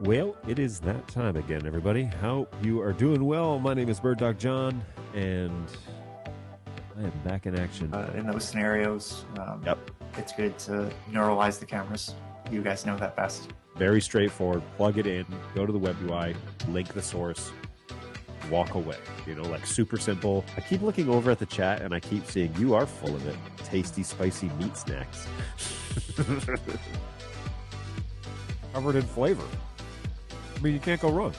Well, it is that time again, everybody. Hope you are doing well. My name is BirdDog John, and I am back in action. In those scenarios, it's good to neuralize the cameras. You guys know that best. Very straightforward. Plug it in, go to the web UI, link the source, walk away. You know, like super simple. I keep looking over at the chat, and I keep seeing you are full of it. Tasty, spicy meat snacks. Covered in flavor. I mean, you can't go wrong.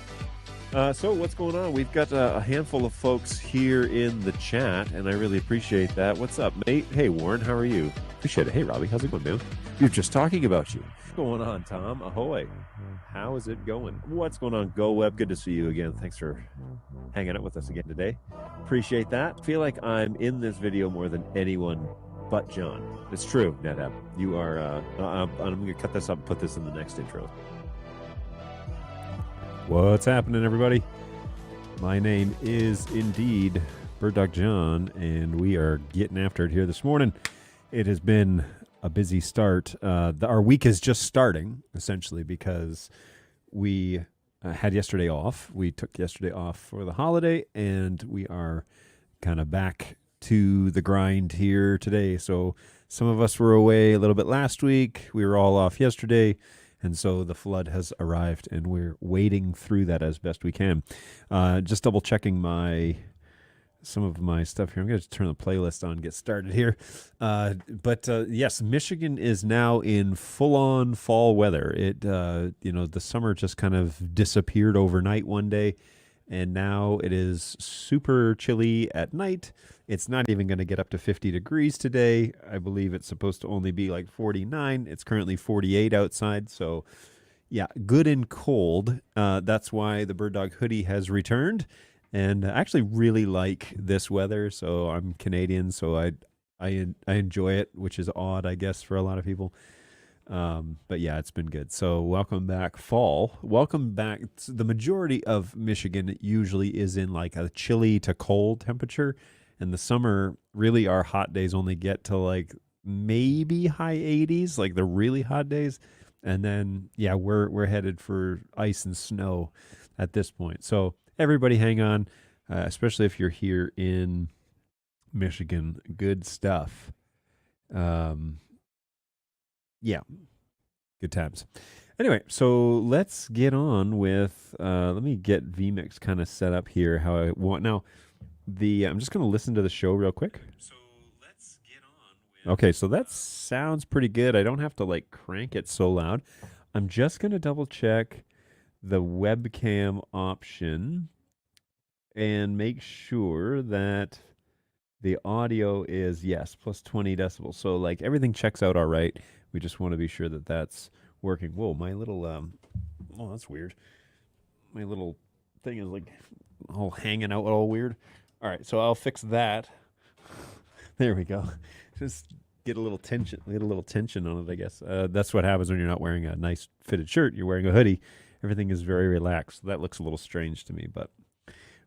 So what's going on? We've got a handful of folks here in the chat, and I really appreciate that. What's up, mate? Hey, Warren, how are you? Appreciate it. Hey, Robbie, how's it going, man? We were just talking about you. What's going on, Tom? Ahoy. How is it going? What's going on, Go Web? Good to see you again. Thanks for hanging out with us again today. Appreciate that. Feel like I'm in this video more than anyone but John. It's true, NetApp. You are, I'm going to cut this up and put this in the next intro. What's happening, everybody? My name is indeed BirdDog John, and we are getting after it here this morning. It has been a busy start. Our week is just starting, essentially, because we had yesterday off. We took yesterday off for the holiday, and we are kind of back to the grind here today. So some of us were away a little bit last week. We were all off yesterday. And so the flood has arrived, and we're wading through that as best we can. Just double checking some of my stuff here. I'm going to turn the playlist on and get started here. But yes, Michigan is now in full-on fall weather. The summer just kind of disappeared overnight one day, and now it is super chilly at night. It's not even going to get up to 50 degrees today. I believe it's supposed to only be like 49. It's currently 48 outside. So, yeah, good and cold. That's why the BirdDog hoodie has returned. And I actually really like this weather. So I'm Canadian, so I enjoy it, which is odd, I guess, for a lot of people. But yeah, it's been good. So welcome back, fall. Welcome back. The majority of Michigan usually is in like a chilly to cold temperature. And the summer, really, our hot days only get to like maybe high 80s, like the really hot days. And then, yeah, we're headed for ice and snow at this point. So everybody hang on, especially if you're here in Michigan. Good stuff. Yeah, good times. Anyway, so let's get on with, let me get vMix kind of set up here how I want. Now, I'm just going to listen to the show real quick. So let's get on with... Okay, so that sounds pretty good. I don't have to like crank it so loud. I'm just going to double check the webcam option and make sure that the audio is, yes, plus 20 decibels. So like everything checks out all right. We just want to be sure that that's working. Whoa, my little, oh, that's weird. My little thing is like all hanging out all weird. All right, so I'll fix that. There we go. Just get a little tension on it, I guess. That's what happens when you're not wearing a nice fitted shirt. You're wearing a hoodie. Everything is very relaxed. That looks a little strange to me, but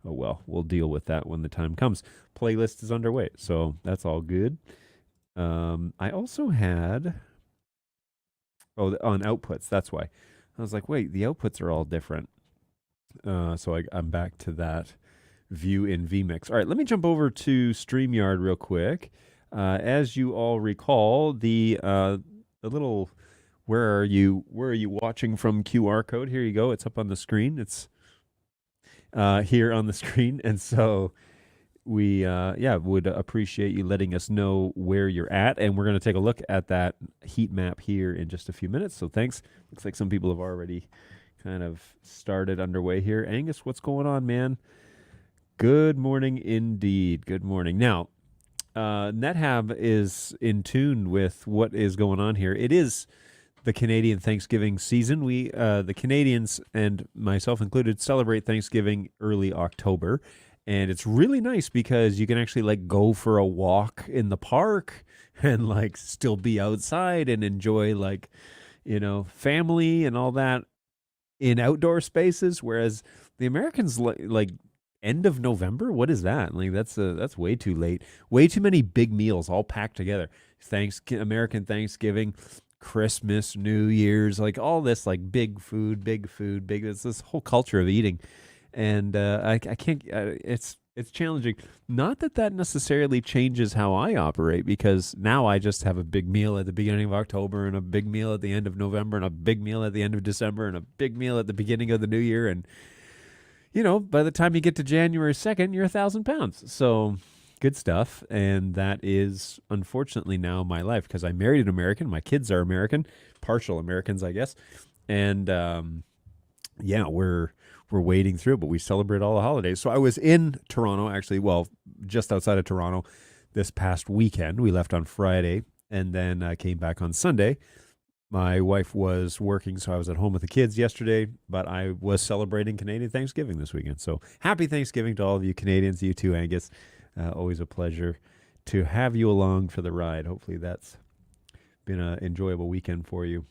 oh well. We'll deal with that when the time comes. Playlist is underway, so that's all good. I also had... Oh, on outputs, that's why. I was like, wait, the outputs are all different. So I'm back to that view in vMix. All right, let me jump over to StreamYard real quick. As you all recall, the little where are you watching from QR code? Here you go. It's up on the screen. It's here on the screen. And so we would appreciate you letting us know where you're at. And we're going to take a look at that heat map here in just a few minutes. So thanks. Looks like some people have already kind of started underway here. Angus, what's going on, man? Good morning indeed. Good morning. Now, NetHab is in tune with what is going on here. It is the Canadian Thanksgiving season. We, the Canadians and myself included, celebrate Thanksgiving early October. And it's really nice because you can actually like go for a walk in the park and like still be outside and enjoy like, you know, family and all that in outdoor spaces. Whereas the Americans like end of November, what is that? Like that's way too late. Way too many big meals all packed together. American Thanksgiving, Christmas, New Year's, like all this, like big food, big food, big. It's this whole culture of eating, and I can't. It's challenging. Not that that necessarily changes how I operate, because now I just have a big meal at the beginning of October, and a big meal at the end of November, and a big meal at the end of December, and a big meal at the beginning of the new year, and by the time you get to January 2nd, you're 1,000 pounds. So good stuff. And that is unfortunately now my life, because I married an American. My kids are American, partial Americans, I guess. And yeah, we're wading through it, but we celebrate all the holidays. So I was in Toronto, actually, well, just outside of Toronto this past weekend. We left on Friday and then came back on Sunday. My wife was working, so I was at home with the kids yesterday, but I was celebrating Canadian Thanksgiving this weekend. So happy Thanksgiving to all of you Canadians, you too, Angus. Always a pleasure to have you along for the ride. Hopefully that's been an enjoyable weekend for you.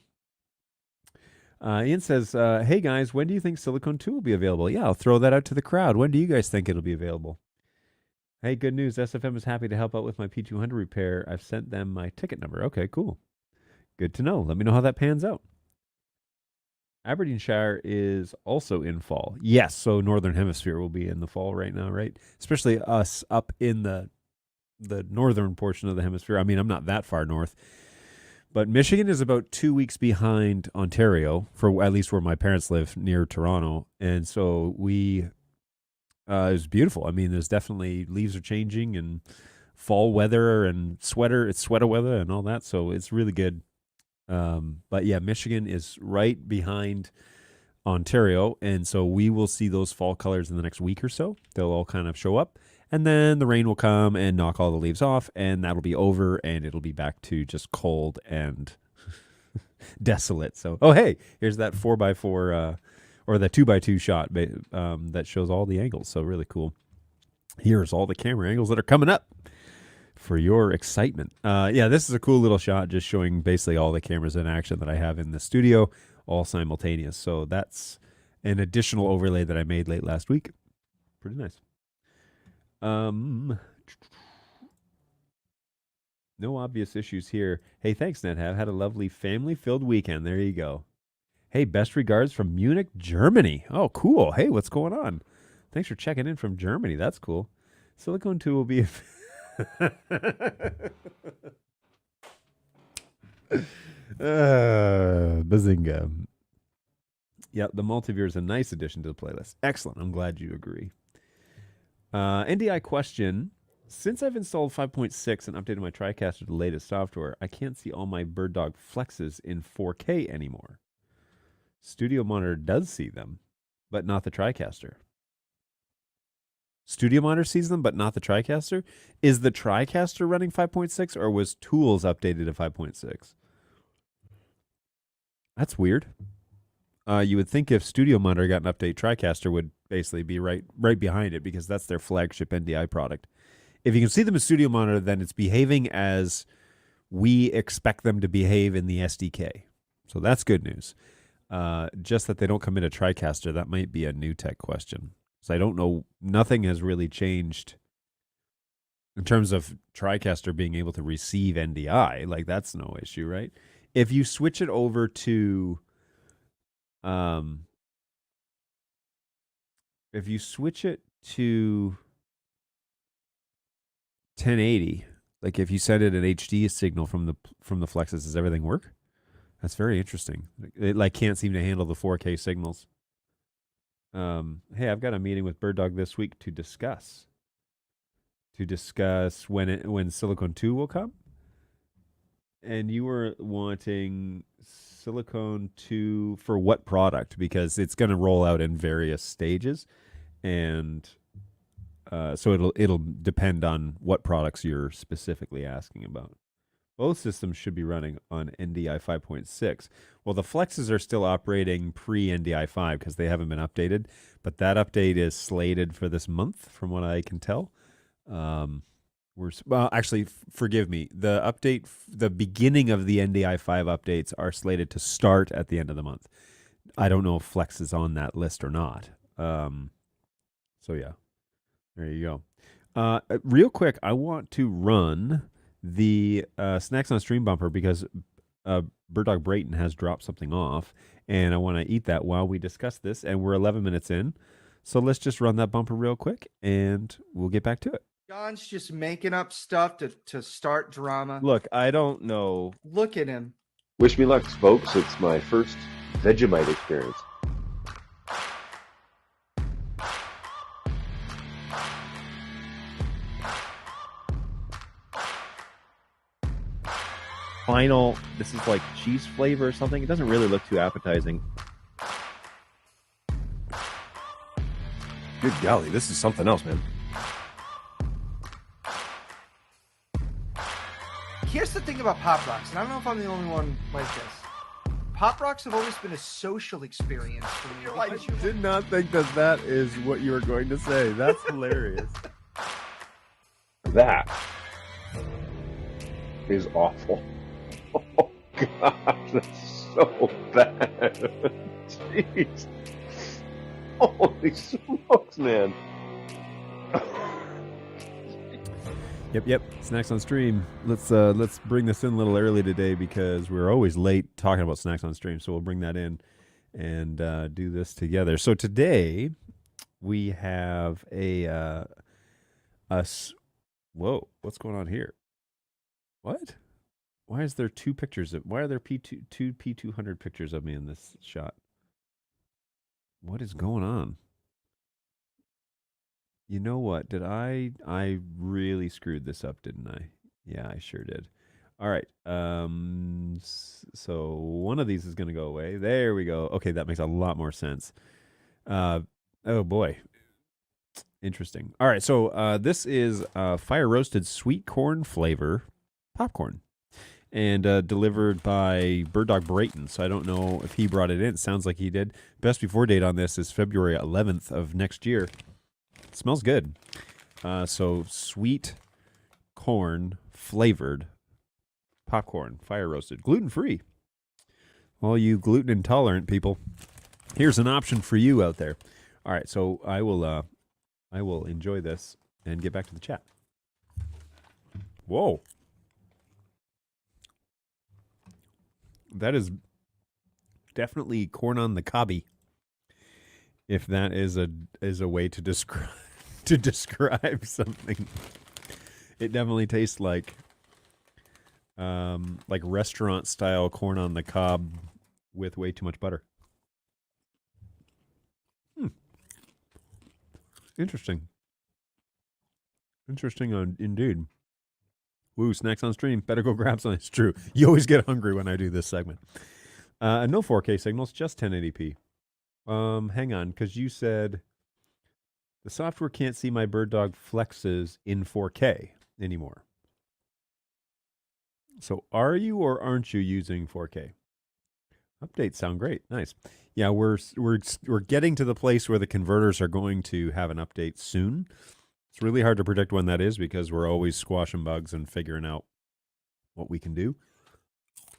Ian says, hey guys, when do you think Silicone 2 will be available? Yeah, I'll throw that out to the crowd. When do you guys think it'll be available? Hey, good news. SFM is happy to help out with my P200 repair. I've sent them my ticket number. Okay, cool. Good to know. Let me know how that pans out. Aberdeenshire is also in fall. Yes, so Northern Hemisphere will be in the fall right now, right? Especially us up in the northern portion of the hemisphere. I mean, I'm not that far north. But Michigan is about 2 weeks behind Ontario, for at least where my parents live, near Toronto. And so it's beautiful. I mean, there's definitely leaves are changing and fall weather and it's sweater weather and all that. So it's really good. But yeah, Michigan is right behind Ontario. And so we will see those fall colors in the next week or so. They'll all kind of show up. And then the rain will come and knock all the leaves off, and that'll be over, and it'll be back to just cold and desolate. So, oh, hey, here's that 4x4 or the 2x2 shot that shows all the angles. So really cool. Here's all the camera angles that are coming up for your excitement. Yeah, this is a cool little shot just showing basically all the cameras in action that I have in the studio, all simultaneous. So that's an additional overlay that I made late last week. Pretty nice. No obvious issues here. Hey, thanks, NetHav. Had a lovely family-filled weekend. There you go. Hey, best regards from Munich, Germany. Oh, cool. Hey, what's going on? Thanks for checking in from Germany. That's cool. Silicone 2 will be... Bazinga. Yeah, the Multiviewer is a nice addition to the playlist. Excellent. I'm glad you agree. NDI question. Since I've installed 5.6 and updated my TriCaster to the latest software, I can't see all my BirdDog flexes in 4K anymore. Studio Monitor does see them, but not the TriCaster. Studio Monitor sees them, but not the TriCaster? Is the TriCaster running 5.6, or was Tools updated to 5.6? That's weird. You would think if Studio Monitor got an update, TriCaster would basically be right behind it, because that's their flagship NDI product. If you can see them in Studio Monitor, then it's behaving as we expect them to behave in the SDK. So that's good news. Just that they don't come in a TriCaster, that might be a new tech question. So I don't know. Nothing has really changed in terms of TriCaster being able to receive NDI. Like, that's no issue, right? If you switch it over to... if you switch it to 1080, like if you send it an HD signal from the Flexus, does everything work? That's very interesting. It like can't seem to handle the 4K signals. Hey, I've got a meeting with BirdDog this week to discuss when Silicone 2 will come. And you were wanting Silicone 2 for what product? Because it's going to roll out in various stages, and so it'll depend on what products you're specifically asking about. Both systems should be running on NDI 5.6. Well, the Flexes are still operating pre-NDI 5 because they haven't been updated, but that update is slated for this month, from what I can tell. Well, actually, forgive me. The beginning of the NDI 5 updates are slated to start at the end of the month. I don't know if Flex is on that list or not. So yeah, there you go. Real quick, I want to run the Snacks on Stream bumper because BirdDog Brayton has dropped something off, and I want to eat that while we discuss this. And we're 11 minutes in, so let's just run that bumper real quick, and we'll get back to it. John's just making up stuff to start drama. Look, I don't know. Look at him. Wish me luck, folks. It's my first Vegemite experience. Final, this is like cheese flavor or something. It doesn't really look too appetizing. Good golly, this is something else, man. Here's the thing about Pop Rocks, and I don't know if I'm the only one like this. Pop Rocks have always been a social experience for me. I did not think that is what you were going to say. That's hilarious. That is awful. Oh, God, that's so bad. Jeez. Holy smokes, man. Yep. Snacks on stream. Let's bring this in a little early today because we're always late talking about snacks on stream. So we'll bring that in and do this together. So today we have whoa, what's going on here? What? Why is there two pictures why are there two P200 pictures of me in this shot? What is going on? You know what? I really screwed this up, didn't I? Yeah, I sure did. All right. So one of these is going to go away. There we go. Okay, that makes a lot more sense. Oh boy. Interesting. All right, so this is fire roasted sweet corn flavor popcorn. And delivered by BirdDog Brayton. So I don't know if he brought it in. It sounds like he did. Best before date on this is February 11th of next year. It smells good. So sweet corn flavored popcorn, fire roasted, gluten free. All you gluten intolerant people, here's an option for you out there. All right, so I will enjoy this and get back to the chat. Whoa. That is definitely corn on the cobby. If that is a way to describe something, it definitely tastes like restaurant style corn on the cob with way too much butter. Interesting. Interesting indeed. Woo, snacks on stream. Better go grab some. It's true. You always get hungry when I do this segment. No 4K signals, just 1080p. Hang on, because you said the software can't see my BirdDog flexes in 4K anymore. So are you or aren't you using 4K? Updates sound great. Nice. Yeah, we're getting to the place where the converters are going to have an update soon. It's really hard to predict when that is because we're always squashing bugs and figuring out what we can do.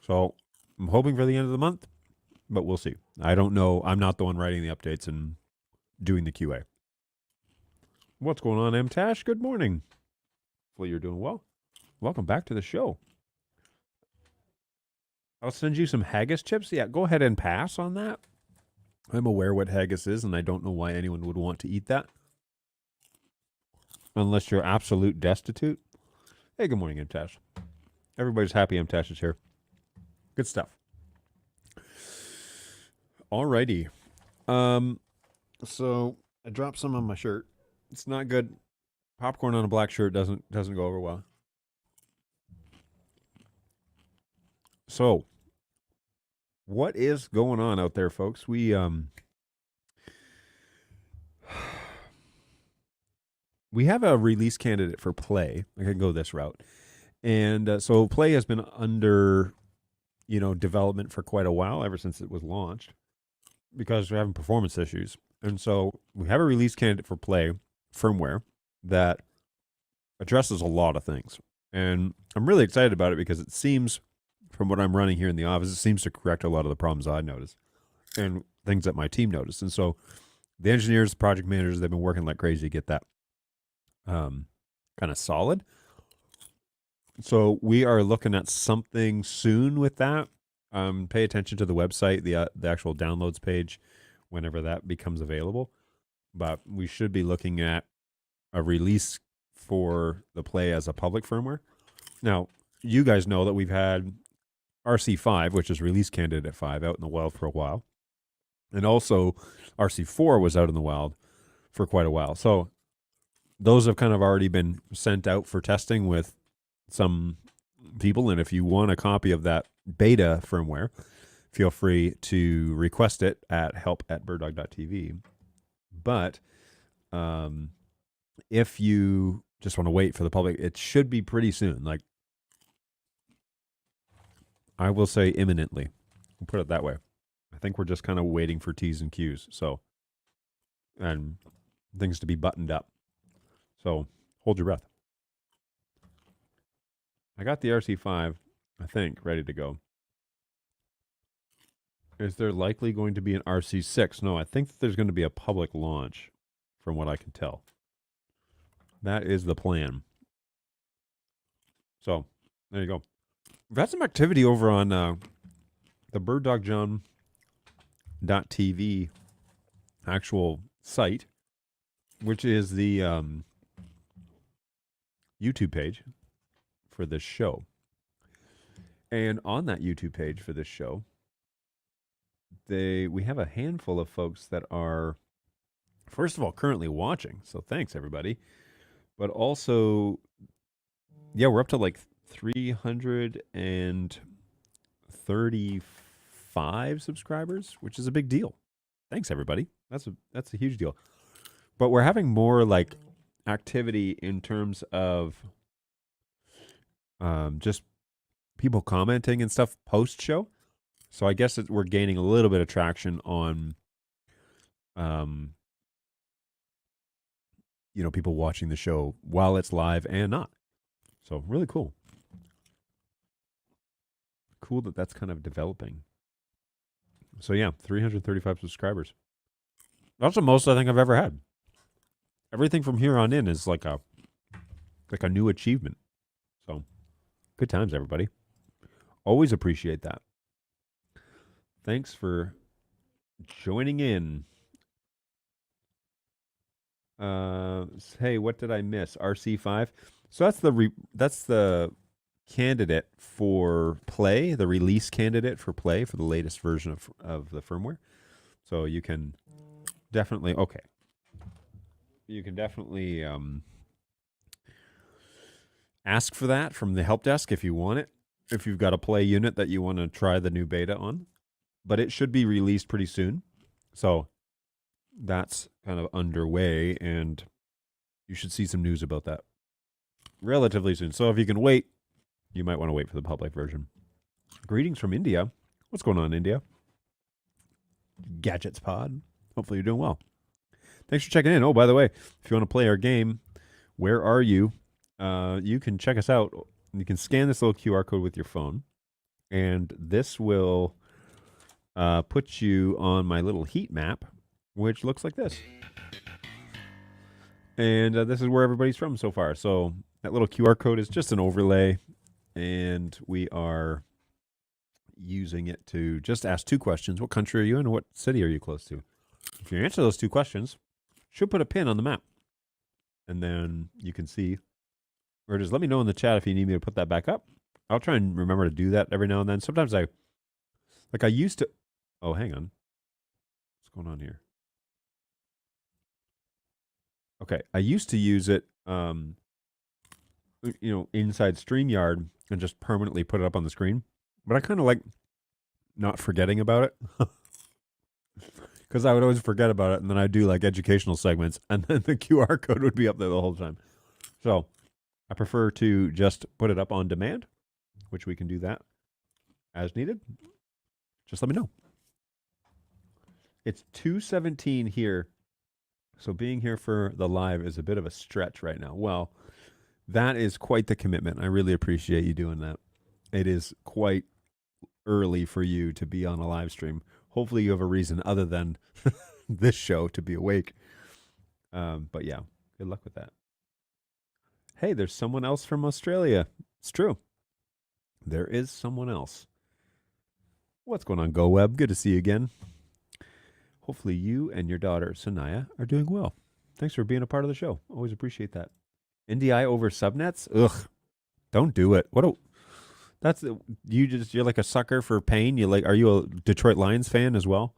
So I'm hoping for the end of the month, but we'll see. I don't know. I'm not the one writing the updates and doing the QA. What's going on, M-Tash? Good morning. Hopefully you're doing well. Welcome back to the show. I'll send you some haggis chips. Yeah, go ahead and pass on that. I'm aware what haggis is, and I don't know why anyone would want to eat that. Unless you're absolute destitute. Hey, good morning, M-Tash. Everybody's happy M-Tash is here. Good stuff. Alrighty. So I dropped some on my shirt. It's not good. Popcorn on a black shirt doesn't go over well. So, what is going on out there, folks? We have a release candidate for Play. I can go this route. And so Play has been under, development for quite a while, ever since it was launched, because we're having performance issues. And so we have a release candidate for Play firmware that addresses a lot of things. And I'm really excited about it because it seems, from what I'm running here in the office, it seems to correct a lot of the problems I noticed and things that my team noticed. And so the engineers, project managers, they've been working like crazy to get that kind of solid. So we are looking at something soon with that. Pay attention to the website, the actual downloads page, whenever that becomes available. But we should be looking at a release for the Play as a public firmware. Now, you guys know that we've had RC5, which is release candidate 5, out in the wild for a while. And also RC4 was out in the wild for quite a while. So those have kind of already been sent out for testing with some people. And if you want a copy of that beta firmware, feel free to request it at help@birddog.tv. But if you just want to wait for the public, it should be pretty soon. Like, I will say imminently. We'll put it that way. I think we're just kind of waiting for T's and Q's. So, and things to be buttoned up. So, hold your breath. I got the RC5, I think, ready to go. Is there likely going to be an RC6? No, I think that there's going to be a public launch, from what I can tell. That is the plan. So, there you go. We've had some activity over on the BirdDogJohn.tv actual site, which is the YouTube page for this show. And on that YouTube page for this show, we have a handful of folks that are, first of all, currently watching. So thanks, everybody. But also, yeah, we're up to like 335 subscribers, which is a big deal. Thanks, everybody. That's a huge deal. But we're having more like activity in terms of just people commenting and stuff post show. So I guess we're gaining a little bit of traction on, people watching the show while it's live and not. So really cool. Cool that that's kind of developing. So yeah, 335 subscribers. That's the most I think I've ever had. Everything from here on in is like a new achievement. So good times, everybody. Always appreciate that. Thanks for joining in. Hey, what did I miss? RC5. So that's the candidate for Play, the release candidate for Play for the latest version of the firmware. So you can definitely ask for that from the help desk if you want it. If you've got a Play unit that you want to try the new beta on. But it should be released pretty soon. So that's kind of underway, and you should see some news about that relatively soon. So if you can wait, you might want to wait for the public version. Greetings from India. What's going on, India? Gadgets Pod. Hopefully you're doing well. Thanks for checking in. Oh, by the way, if you want to play our game, Where Are You? You can check us out. You can scan this little QR code with your phone, and this will put you on my little heat map, which looks like this. And this is where everybody's from so far. So that little QR code is just an overlay, and we are using it to just ask 2 questions. What country are you in, and what city are you close to? If you answer those 2 questions, should put a pin on the map. And then you can see, or just let me know in the chat if you need me to put that back up. I'll try and remember to do that every now and then. Sometimes I used to. Oh, hang on. What's going on here? Okay, I used to use it, inside StreamYard and just permanently put it up on the screen. But I kind of like not forgetting about it. Because I would always forget about it, and then I'd do like educational segments, and then the QR code would be up there the whole time. So I prefer to just put it up on demand, which we can do that as needed. Just let me know. It's 2:17 here, so being here for the live is a bit of a stretch right now. Well, that is quite the commitment. I really appreciate you doing that. It is quite early for you to be on a live stream. Hopefully you have a reason other than this show to be awake. But yeah, good luck with that. Hey, there's someone else from Australia. It's true. There is someone else. What's going on, Go Web? Good to see you again. Hopefully you and your daughter, Sanaya, are doing well. Thanks for being a part of the show. Always appreciate that. NDI over subnets? Ugh. Don't do it. You're like a sucker for pain. Are you a Detroit Lions fan as well?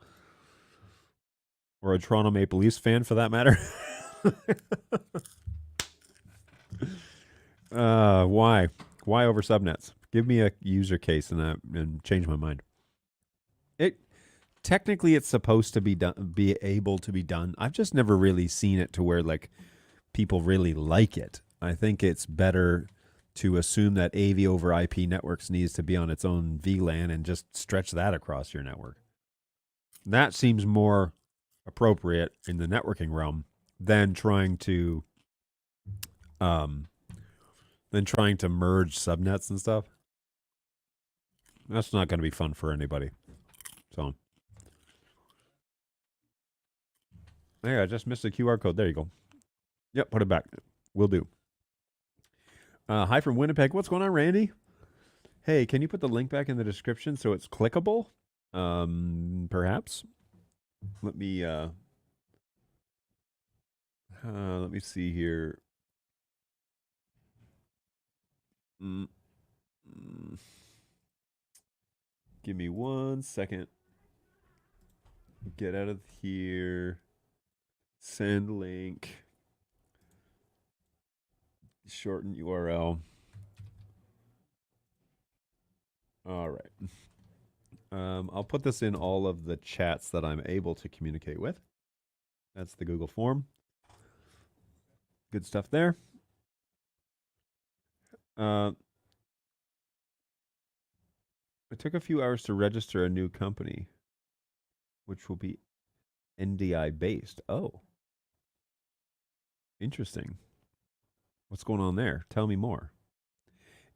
Or a Toronto Maple Leafs fan for that matter? Why? Why over subnets? Give me a user case and change my mind. Technically it's supposed to be able to be done. I've just never really seen it to where like people really like it. I think it's better to assume that AV over IP networks needs to be on its own VLAN and just stretch that across your network. That seems more appropriate in the networking realm than trying to merge subnets and stuff. That's not going to be fun for anybody. So, hey, I just missed the QR code. There you go. Yep, put it back. Will do. Hi from Winnipeg. What's going on, Randy? Hey, can you put the link back in the description so it's clickable? Perhaps. Let me see here. Give me 1 second. Get out of here. Send link. Shorten URL. All right. I'll put this in all of the chats that I'm able to communicate with. That's the Google form. Good stuff there. It took a few hours to register a new company, which will be NDI based. Oh, interesting. What's going on there? Tell me more.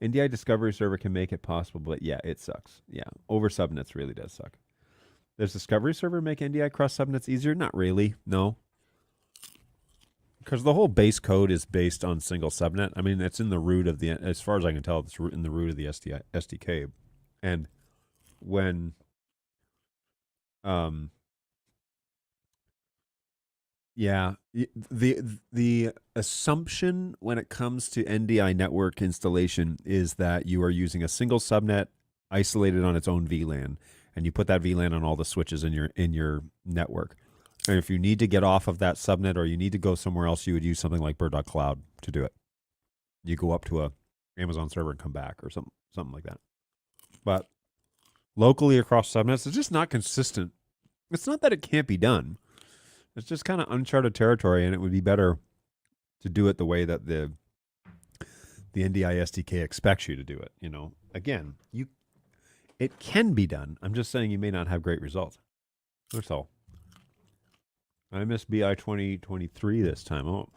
NDI Discovery Server can make it possible, but yeah, it sucks. Yeah, over subnets really does suck. Does Discovery Server make NDI cross subnets easier? Not really, no. Because the whole base code is based on single subnet. I mean, it's in the root of the, as far as I can tell, it's in the root of the SDK. And when, yeah, the assumption when it comes to NDI network installation is that you are using a single subnet isolated on its own VLAN, and you put that VLAN on all the switches in your network. And if you need to get off of that subnet or you need to go somewhere else, you would use something like BirdDog Cloud to do it. You go up to a Amazon server and come back or something like that. But locally across subnets, it's just not consistent. It's not that it can't be done. It's just kind of uncharted territory, and it would be better to do it the way that the NDI SDK expects you to do it. You know, again, it can be done. I'm just saying you may not have great results. That's all. I missed BI 2023 this time. Oh,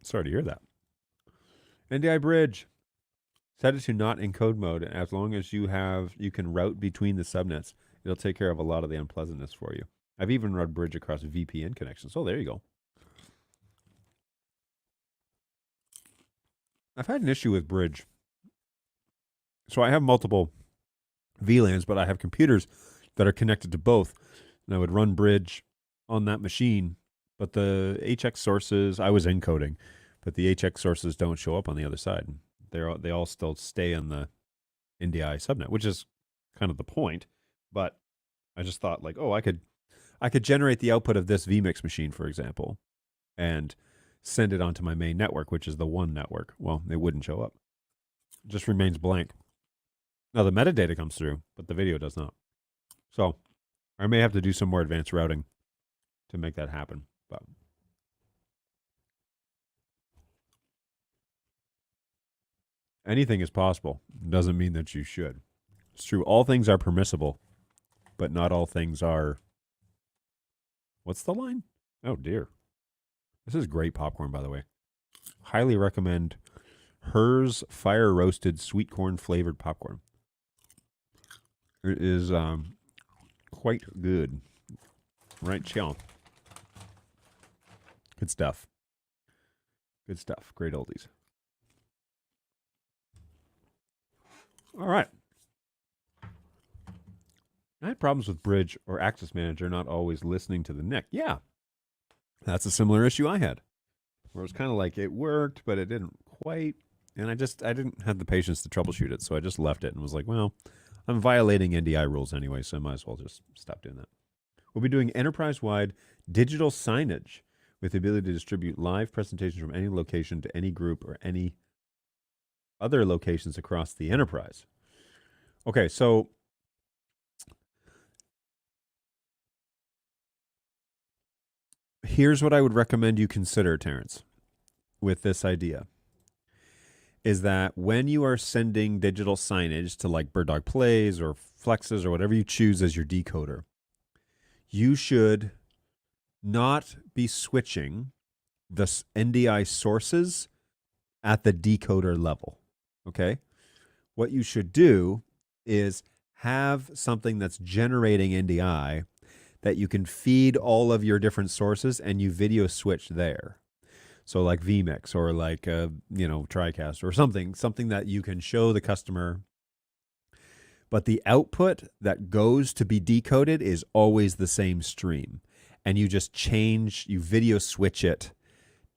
sorry to hear that. NDI Bridge. Set it to not encode mode. As long as you can route between the subnets, it'll take care of a lot of the unpleasantness for you. I've even run Bridge across VPN connections. Oh, there you go. I've had an issue with Bridge. So I have multiple VLANs, but I have computers that are connected to both. And I would run Bridge on that machine, but the HX sources, I was encoding, but the HX sources don't show up on the other side. They all still stay in the NDI subnet, which is kind of the point. But I just thought like, oh, I could generate the output of this vMix machine, for example, and send it onto my main network, which is the one network. Well, it wouldn't show up. It just remains blank. Now the metadata comes through, but the video does not. So I may have to do some more advanced routing to make that happen. But anything is possible. Doesn't mean that you should. It's true. All things are permissible, but not all things are. What's the line? Oh, dear. This is great popcorn, by the way. Highly recommend Hers Fire Roasted Sweet Corn Flavored Popcorn. It is quite good. Right, chill. Good stuff. Good stuff. Great oldies. All right. I had problems with Bridge or Access Manager not always listening to the NIC. Yeah, that's a similar issue I had, where it was kind of like it worked, but it didn't quite. And I didn't have the patience to troubleshoot it, so I just left it and was like, well, I'm violating NDI rules anyway, so I might as well just stop doing that. We'll be doing enterprise-wide digital signage with the ability to distribute live presentations from any location to any group or any other locations across the enterprise. Okay, so here's what I would recommend you consider, Terrence, with this idea. Is that when you are sending digital signage to like BirdDog Plays or Flexes or whatever you choose as your decoder, you should not be switching the NDI sources at the decoder level, okay? What you should do is have something that's generating NDI that you can feed all of your different sources and you video switch there. So like vMix or like, TriCast or something that you can show the customer. But the output that goes to be decoded is always the same stream. And you just you video switch it.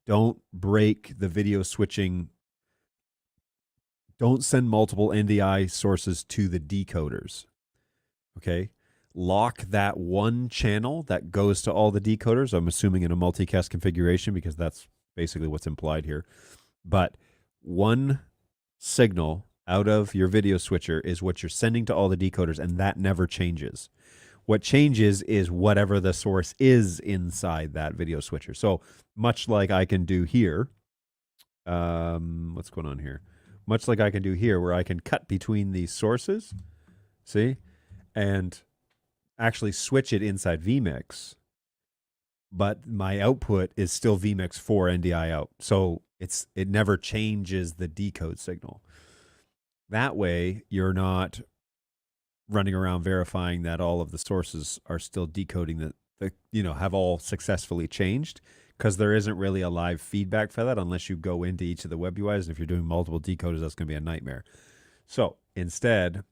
Don't break the video switching. Don't send multiple NDI sources to the decoders. Okay? Lock that one channel that goes to all the decoders. I'm assuming in a multicast configuration because that's basically what's implied here. But one signal out of your video switcher is what you're sending to all the decoders, and that never changes. What changes is whatever the source is inside that video switcher. So much like I can do here, what's going on here? Much like I can do here where I can cut between these sources, see, and actually switch it inside vMix, but my output is still vMix for NDI out. So it never changes the decode signal. That way, you're not running around verifying that all of the sources are still decoding that have all successfully changed, because there isn't really a live feedback for that unless you go into each of the web UIs. And if you're doing multiple decoders, that's going to be a nightmare. So instead,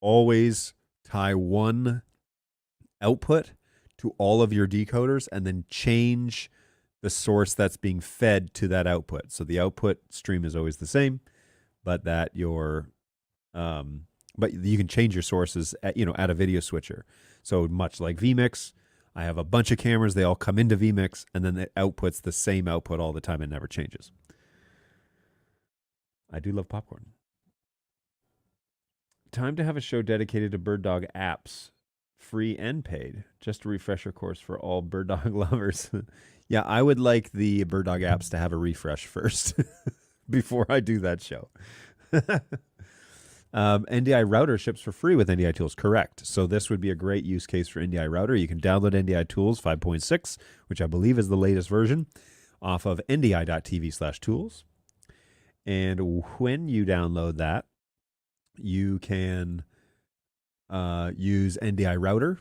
always tie one output to all of your decoders and then change the source that's being fed to that output. So the output stream is always the same, but that but you can change your sources at a video switcher. So much like vMix, I have a bunch of cameras. They all come into vMix, and then it outputs the same output all the time. It never changes. I do love popcorn. Time to have a show dedicated to BirdDog apps, free and paid. Just a refresher course for all BirdDog lovers. Yeah, I would like the BirdDog apps to have a refresh first before I do that show. NDI router ships for free with NDI tools. Correct. So this would be a great use case for NDI router. You can download NDI tools 5.6, which I believe is the latest version, off of ndi.tv/tools. And when you download that, you can use NDI router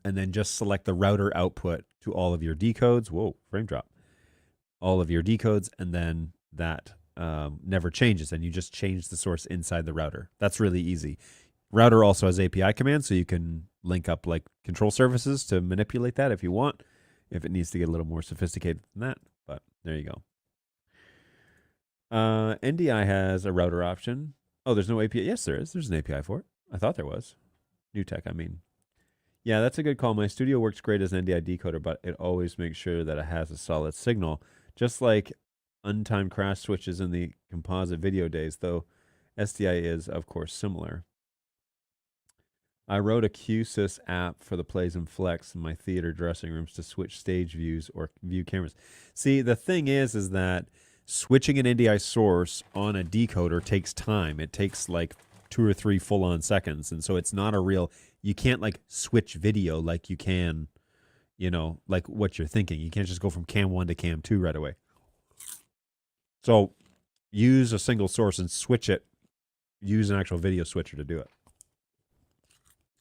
and then just select the router output to all of your decodes. Whoa, frame drop. All of your decodes, and then that never changes, and you just change the source inside the router. That's really easy. Router also has API commands, so you can link up like control services to manipulate that if you want, if it needs to get a little more sophisticated than that. But there you go. NDI has a router option. Oh, there's no API. Yes, there is. There's an API for it. I thought there was. New tech, I mean. Yeah, that's a good call. My studio works great as an NDI decoder, but it always makes sure that it has a solid signal. Just like untimed crash switches in the composite video days, though SDI is, of course, similar. I wrote a QSys app for the Plays and Flex in my theater dressing rooms to switch stage views or view cameras. See, the thing is that switching an NDI source on a decoder takes time. It takes like 2 or 3 full-on seconds, and so it's not a real... You can't like switch video like you can, like what you're thinking. You can't just go from cam 1 to cam 2 right away. So use a single source and switch it. Use an actual video switcher to do it.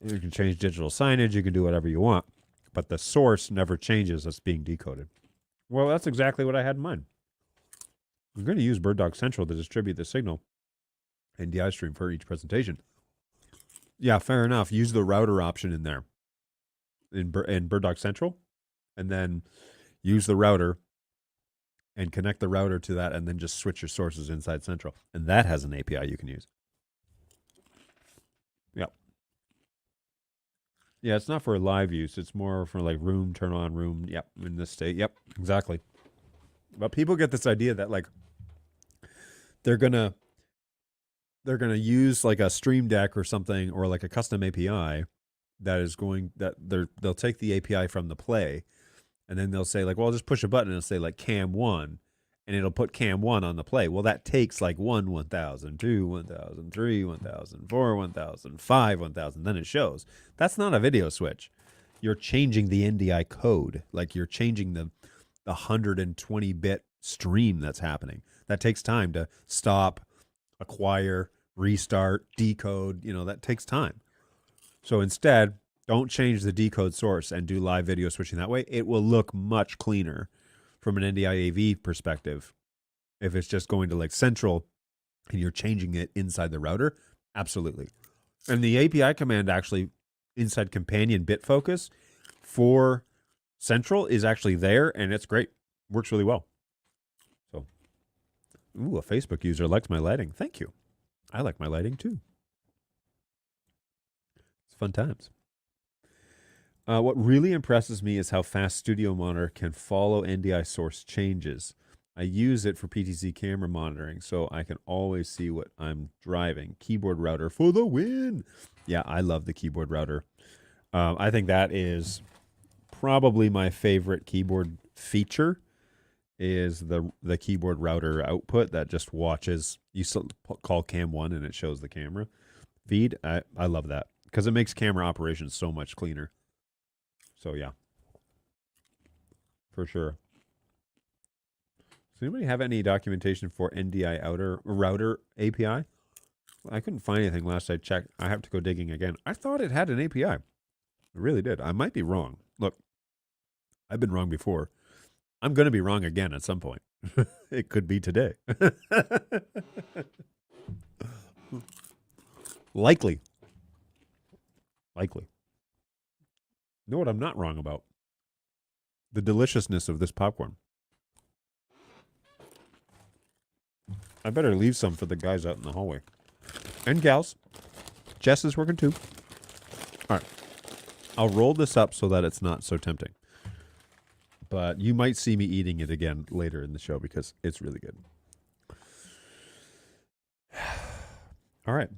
You can change digital signage. You can do whatever you want. But the source never changes as being decoded. Well, that's exactly what I had in mind. I'm going to use BirdDog Central to distribute the signal NDI stream for each presentation. Yeah, fair enough. Use the router option in there in BirdDog Central, and then use the router and connect the router to that, and then just switch your sources inside Central, and that has an API you can use. Yep. Yeah, it's not for live use. It's more for like room, turn on room. Yep, in this state. Yep, exactly. But people get this idea that like they're gonna use like a Stream Deck or something, or like a custom API that is going that they'll take the API from the Play, and then they'll say like, well, I'll just push a button and it'll say like Cam 1, and it'll put Cam 1 on the Play. Well, that takes like 1, 1,000, 2, 1,000, 3, 1,000, 4, 1,000, 5, 1,000. Then it shows. That's not a video switch. You're changing the NDI code. Like you're changing the 120-bit stream that's happening. That takes time to stop, acquire, restart, decode. You know, that takes time. So instead, don't change the decode source and do live video switching that way. It will look much cleaner from an NDI AV perspective. If it's just going to like Central and you're changing it inside the router, absolutely. And the API command actually inside companion bit focus for Central is actually there, and it's great. Works really well. So, ooh, a Facebook user likes my lighting. Thank you. I like my lighting too. It's fun times. What really impresses me is how fast Studio Monitor can follow NDI source changes. I use it for PTZ camera monitoring, so I can always see what I'm driving. Keyboard router for the win. Yeah, I love the keyboard router. I think that is probably my favorite keyboard feature is the keyboard router output that just watches. You call Cam 1 and it shows the camera feed. I love that because it makes camera operations so much cleaner. So yeah, for sure. Does anybody have any documentation for NDI router API? I couldn't find anything last I checked. I have to go digging again. I thought it had an API. I really did. I might be wrong. Look, I've been wrong before. I'm going to be wrong again at some point. It could be today. Likely. You know what I'm not wrong about? The deliciousness of this popcorn. I better leave some for the guys out in the hallway. And gals. Jess is working too. All right. I'll roll this up so that it's not so tempting. But you might see me eating it again later in the show because it's really good. All right.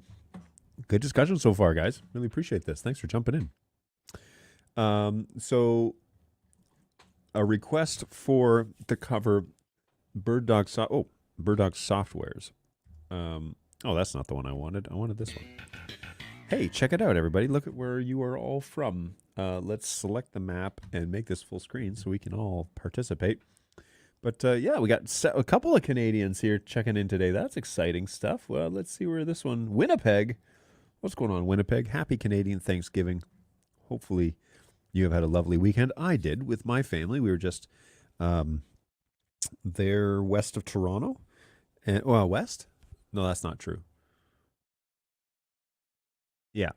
Good discussion so far, guys. Really appreciate this. Thanks for jumping in. So a request for to cover BirdDog Softwares. Oh, that's not the one I wanted. I wanted this one. Hey, check it out, everybody. Look at where you are all from. Let's select the map and make this full screen so we can all participate. But yeah, we got a couple of Canadians here checking in today. That's exciting stuff. Well, let's see where this one... Winnipeg. What's going on, Winnipeg? Happy Canadian Thanksgiving. Hopefully you have had a lovely weekend. I did with my family. We were just there west of Toronto. And, well, west? No, that's not true. Yeah,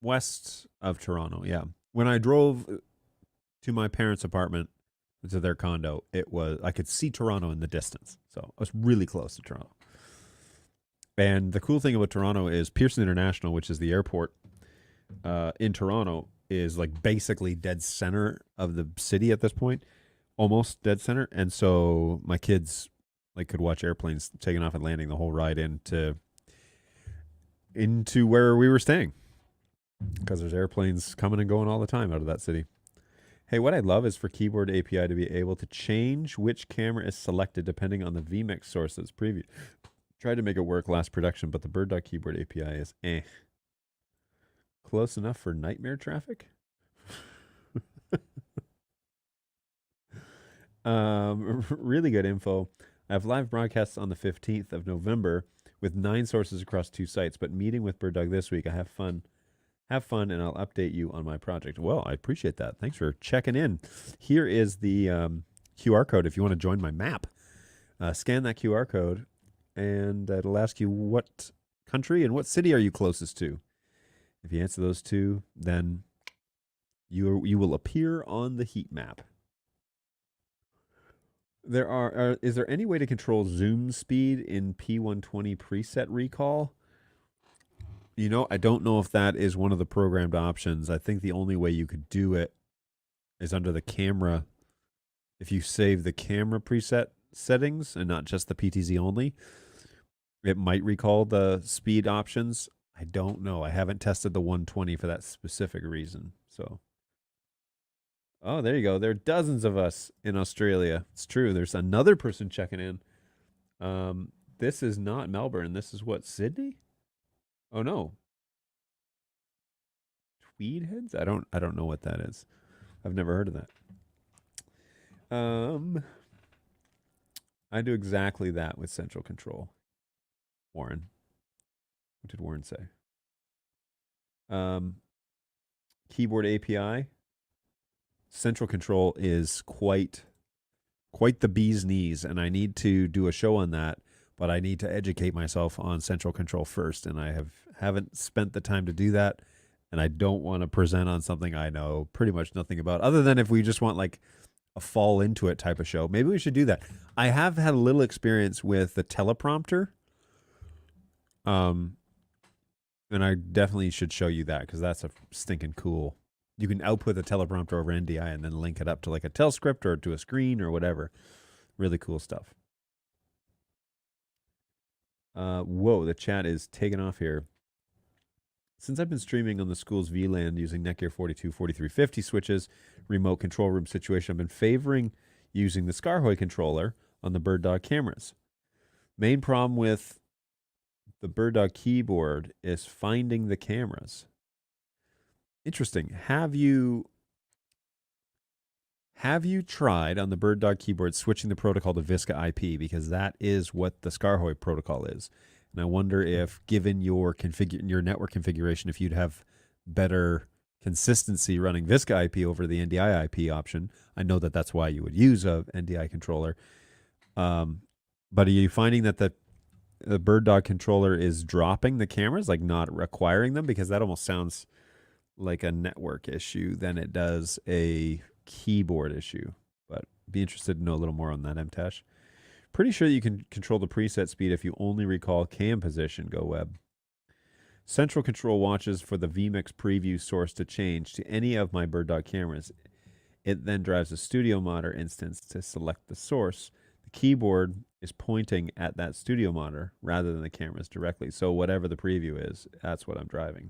west of Toronto, yeah. When I drove to my parents' apartment, to their condo, I could see Toronto in the distance. So I was really close to Toronto. And the cool thing about Toronto is Pearson International, which is the airport in Toronto, is like basically dead center of the city at this point, almost dead center. And so my kids like could watch airplanes taking off and landing the whole ride into where we were staying, because there's airplanes coming and going all the time out of that city. Hey, what I love is for keyboard API to be able to change which camera is selected depending on the vMix source that's previewed. Tried to make it work last production, but the BirdDog keyboard API is close enough for nightmare traffic. Really good info. I have live broadcasts on the 15th of November with 9 sources across 2 sites, but meeting with BirdDog this week. I have fun, and I'll update you on my project. Well, I appreciate that. Thanks for checking in. Here is the QR code if you want to join my map. Scan that QR code, and it'll ask you what country and what city are you closest to. If you answer those two, then you will appear on the heat map. Is there any way to control zoom speed in P120 preset recall? You know, I don't know if that is one of the programmed options. I think the only way you could do it is under the camera. If you save the camera preset settings and not just the PTZ only, it might recall the speed options. I don't know. I haven't tested the 120 for that specific reason. So, oh, there you go. There are dozens of us in Australia. It's true. There's another person checking in. This is not Melbourne. This is what, Sydney? Oh no. Tweed heads? I don't know what that is. I've never heard of that. I do exactly that with central control. Warren. What did Warren say? Keyboard API. Central control is quite the bee's knees, and I need to do a show on that, but I need to educate myself on central control first, and I haven't spent the time to do that, and I don't want to present on something I know pretty much nothing about, other than if we just want like a fall into it type of show. Maybe we should do that. I have had a little experience with the teleprompter. And I definitely should show you that because that's a stinking cool. You can output the teleprompter over NDI and then link it up to like a TelScript or to a screen or whatever. Really cool stuff. Whoa, the chat is taking off here. Since I've been streaming on the school's VLAN using Netgear 42, 4350 switches, remote control room situation, I've been favoring using the Scarhoy controller on the BirdDog cameras. Main problem with the BirdDog keyboard is finding the cameras. Interesting. Have you tried on the BirdDog keyboard switching the protocol to Visca IP, because that is what the Scarhoy protocol is. And I wonder if, given your network configuration, if you'd have better consistency running Visca IP over the NDI IP option. I know that that's why you would use a NDI controller. But are you finding that the BirdDog controller is dropping the cameras, like not acquiring them? Because that almost sounds like a network issue than it does a keyboard issue. But be interested to know a little more on that, MTash. Pretty sure you can control the preset speed if you only recall cam position, GoWeb. Central control watches for the vMix preview source to change to any of my BirdDog cameras. It then drives a Studio Monitor instance to select the source. The keyboard is pointing at that Studio Monitor rather than the cameras directly. So whatever the preview is, that's what I'm driving.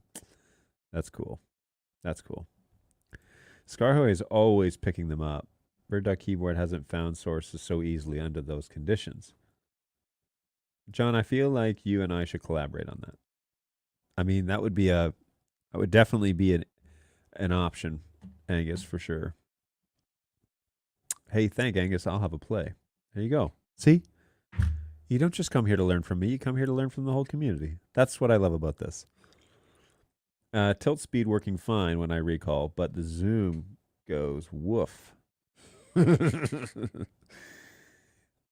That's cool. That's cool. Scarhoy is always picking them up. BirdDog keyboard hasn't found sources so easily under those conditions. John, I feel like you and I should collaborate on that. I mean, that would definitely be an option, Angus, for sure. Hey, thank Angus. I'll have a play. There you go. See? You don't just come here to learn from me. You come here to learn from the whole community. That's what I love about this. Tilt speed working fine when I recall, but the zoom goes woof.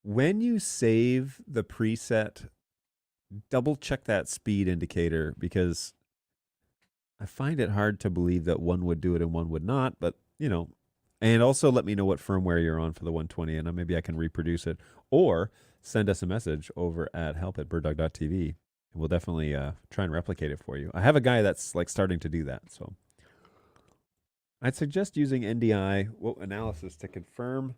When you save the preset, double check that speed indicator, because I find it hard to believe that one would do it and one would not, but you know, and also let me know what firmware you're on for the 120 and maybe I can reproduce it, or send us a message over at help@birddog.tv and we'll definitely try and replicate it for you. I have a guy that's like starting to do that, so I'd suggest using NDI analysis to confirm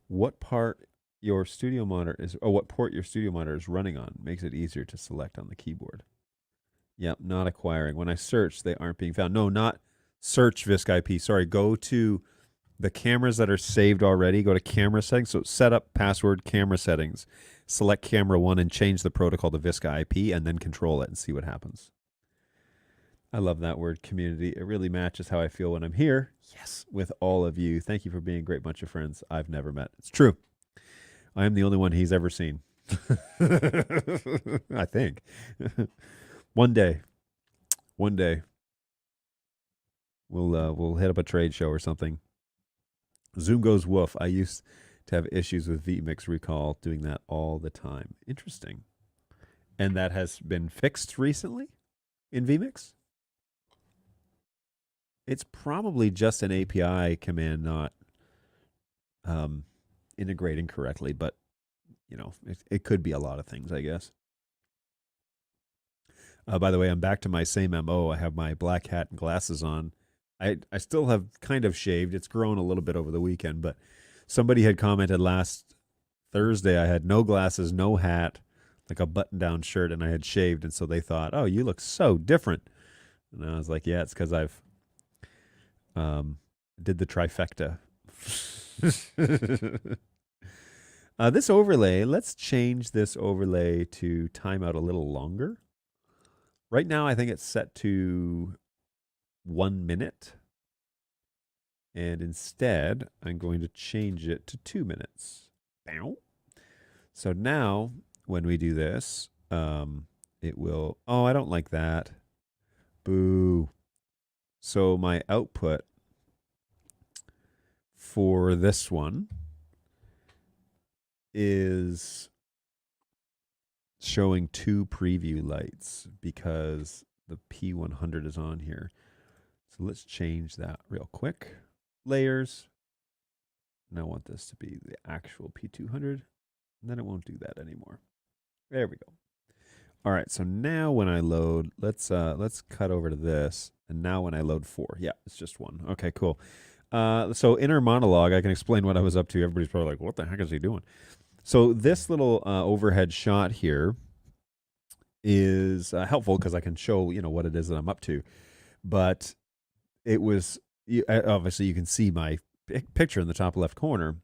what part your studio monitor is, or what port your studio monitor is running on. Makes it easier to select on the keyboard. Yep, not acquiring. When I search, they aren't being found. No, not search Visc IP. Sorry, go to the cameras that are saved already. Go to camera settings. So setup, password, camera settings. Select camera 1 and change the protocol to Visc IP and then control it and see what happens. I love that word, community. It really matches how I feel when I'm here. Yes, with all of you. Thank you for being a great bunch of friends I've never met. It's true. I am the only one he's ever seen. I think. One day we'll hit up a trade show or something. Zoom goes woof. I used to have issues with vMix recall doing that all the time. Interesting. And that has been fixed recently in vMix? It's probably just an API command, not integrating correctly, but you know, it could be a lot of things, I guess. By the way, I'm back to my same MO. I have my black hat and glasses on. I still have kind of shaved. It's grown a little bit over the weekend, but somebody had commented last Thursday I had no glasses, no hat, like a button-down shirt, and I had shaved, and so they thought, "Oh, you look so different." And I was like, "Yeah, it's because I've did the trifecta." This overlay, let's change this overlay to timeout a little longer. Right now, I think it's set to 1 minute. And instead, I'm going to change it to 2 minutes. Bow. So now, when we do this, it will... Oh, I don't like that. Boo. So my output for this one is showing 2 preview lights because the P100 is on here. So let's change that real quick. Layers. And I want this to be the actual P200. And then it won't do that anymore. There we go. All right, so now when I load, let's cut over to this. And now when I load 4, yeah, it's just 1. Okay, cool. So inner monologue, I can explain what I was up to. Everybody's probably like, what the heck is he doing? So this little overhead shot here is helpful because I can show, you know, what it is that I'm up to. But it was, obviously you can see my picture in the top left corner.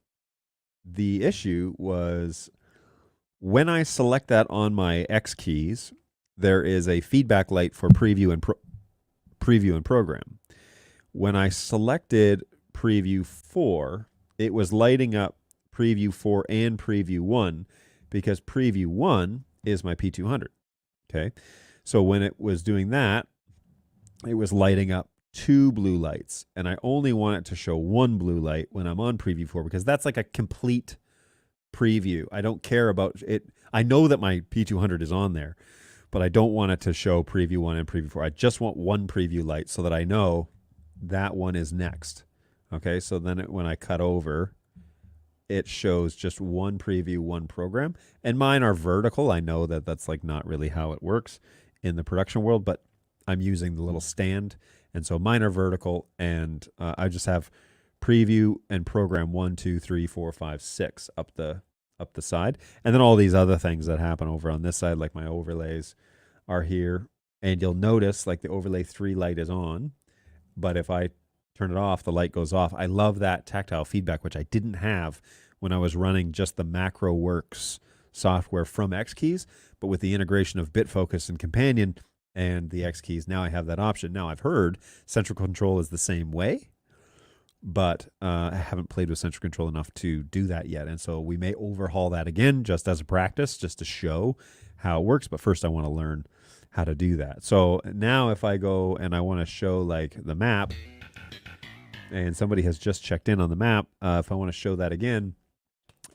The issue was when I select that on my X keys, there is a feedback light for preview and program. When I selected preview 4, it was lighting up preview 4 and preview 1 because preview 1 is my P200. Okay. So when it was doing that, it was lighting up 2 blue lights, and I only want it to show 1 blue light when I'm on preview 4 because that's like a complete preview. I don't care about it. I know that my P200 is on there, but I don't want it to show preview 1 and preview 4. I just want 1 preview light so that I know that one is next. Okay, so then when I cut over, it shows just 1 preview, 1 program. And mine are vertical. I know that that's like not really how it works in the production world, but I'm using the little stand. And so mine are vertical, and I just have preview and program 1, 2, 3, 4, 5, 6 up the side. And then all these other things that happen over on this side, like my overlays are here. And you'll notice like the overlay 3 light is on, but if I turn it off, the light goes off. I love that tactile feedback, which I didn't have when I was running just the MacroWorks software from X keys, but with the integration of BitFocus and Companion and the X keys, now I have that option. Now I've heard central control is the same way, but I haven't played with central control enough to do that yet. And so we may overhaul that again just as a practice, just to show how it works. But first I want to learn how to do that. So now if I go and I want to show like the map, and somebody has just checked in on the map, if I want to show that again,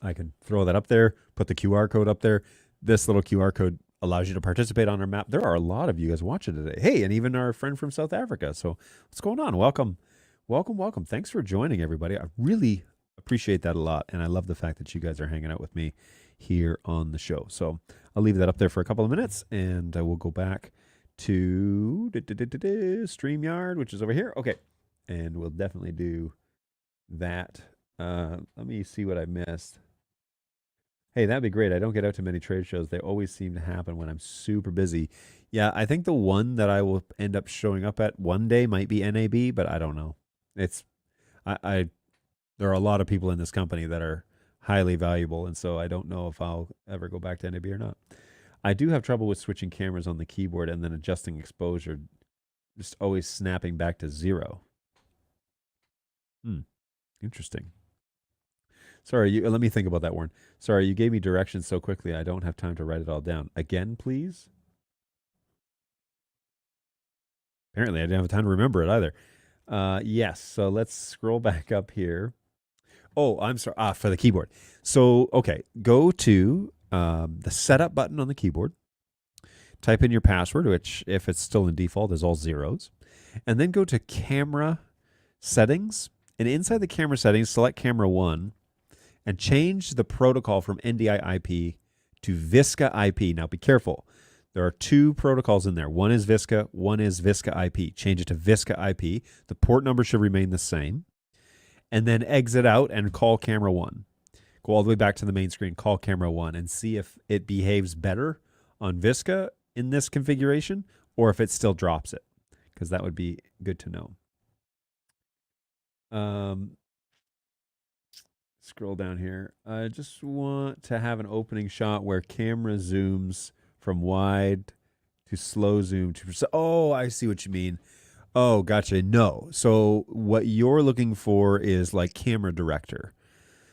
I can throw that up there, put the QR code up there. This little QR code allows you to participate on our map. There are a lot of you guys watching today. Hey, and even our friend from South Africa. So what's going on? Welcome. Welcome, welcome. Thanks for joining, everybody. I really appreciate that a lot, and I love the fact that you guys are hanging out with me here on the show. So I'll leave that up there for a couple of minutes, and we'll go back to StreamYard, which is over here. Okay, and we'll definitely do that. Let me see what I missed. Hey, that'd be great. I don't get out to many trade shows. They always seem to happen when I'm super busy. Yeah, I think the one that I will end up showing up at one day might be NAB, but I don't know. It's there are a lot of people in this company that are highly valuable, and so I don't know if I'll ever go back to NAB or not. I do have trouble with switching cameras on the keyboard and then adjusting exposure, just always snapping back to 0. Interesting. Sorry, let me think about that, Warren. Sorry, you gave me directions so quickly, I don't have time to write it all down. Again, please? Apparently, I didn't have time to remember it either. Yes, so let's scroll back up here. Oh, I'm sorry. For the keyboard. So, okay, go to the setup button on the keyboard. Type in your password, which, if it's still in default, is all zeros. and then go to camera settings. And inside the camera settings, select camera 1 and change the protocol from NDI IP to Visca IP. Now be careful. There are 2 protocols in there. One is Visca, one is Visca IP. Change it to Visca IP. The port number should remain the same. And then exit out and call camera 1. Go all the way back to the main screen, call camera 1, and see if it behaves better on Visca in this configuration or if it still drops it, because that would be good to know. Scroll down here. I just want to have an opening shot where camera zooms from wide to slow zoom to... Oh, I see what you mean. Oh, gotcha. No. So what you're looking for is like camera director.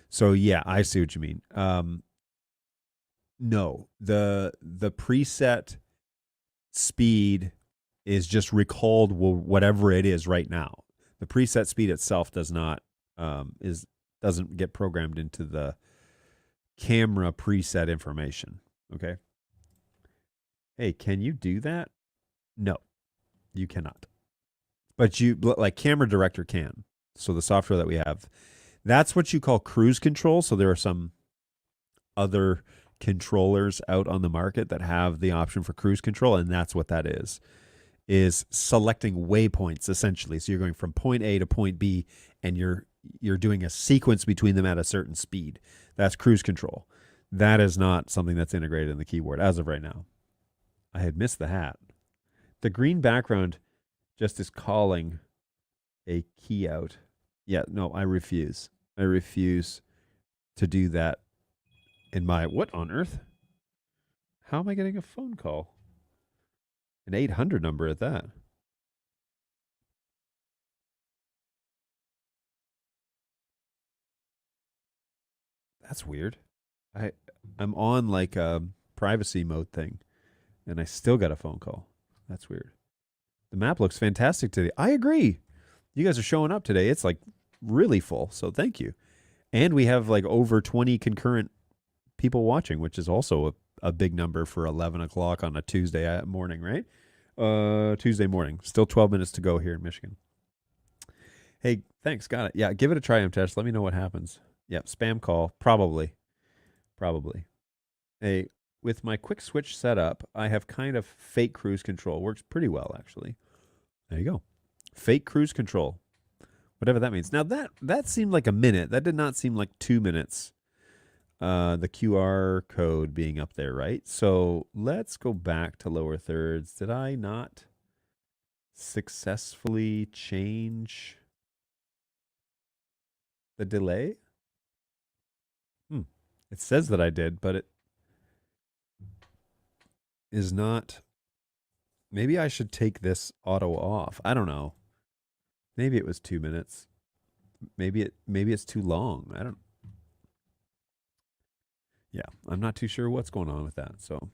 So yeah, I see what you mean. No, the preset speed is just recalled whatever it is right now. The preset speed itself doesn't get programmed into the camera preset information. Okay. Hey, can you do that? No, you cannot. But like Camera Director can. So the software that we have, that's what you call cruise control. So there are some other controllers out on the market that have the option for cruise control, and that's what that is selecting waypoints essentially. So you're going from point A to point B, and you're doing a sequence between them at a certain speed. That's cruise control. That is not something that's integrated in the keyboard as of right now. I had missed the hat. The green background just is calling a key out. Yeah, no, I refuse. I refuse to do that in my... What on earth? How am I getting a phone call? An 800 number at that. That's weird. I'm on like a privacy mode thing, and I still got a phone call. That's weird. The map looks fantastic today. I agree. You guys are showing up today. It's like really full, so thank you. And we have like over 20 concurrent people watching, which is also a big number for 11 o'clock on a Tuesday morning, right? Tuesday morning. Still 12 minutes to go here in Michigan. Hey, thanks. Got it. Yeah, give it a try, Test. Let me know what happens. Yep, spam call. Probably. Hey, with my quick switch setup, I have kind of fake cruise control. Works pretty well, actually. There you go. Fake cruise control. Whatever that means. Now, that seemed like a minute. That did not seem like 2 minutes. The QR code being up there, right? So let's go back to lower thirds. Did I not successfully change the delay? It says that I did, but it is not. Maybe I should take this auto off. I don't know. Maybe it was 2 minutes. Maybe it's too long. I don't. Yeah, I'm not too sure what's going on with that. So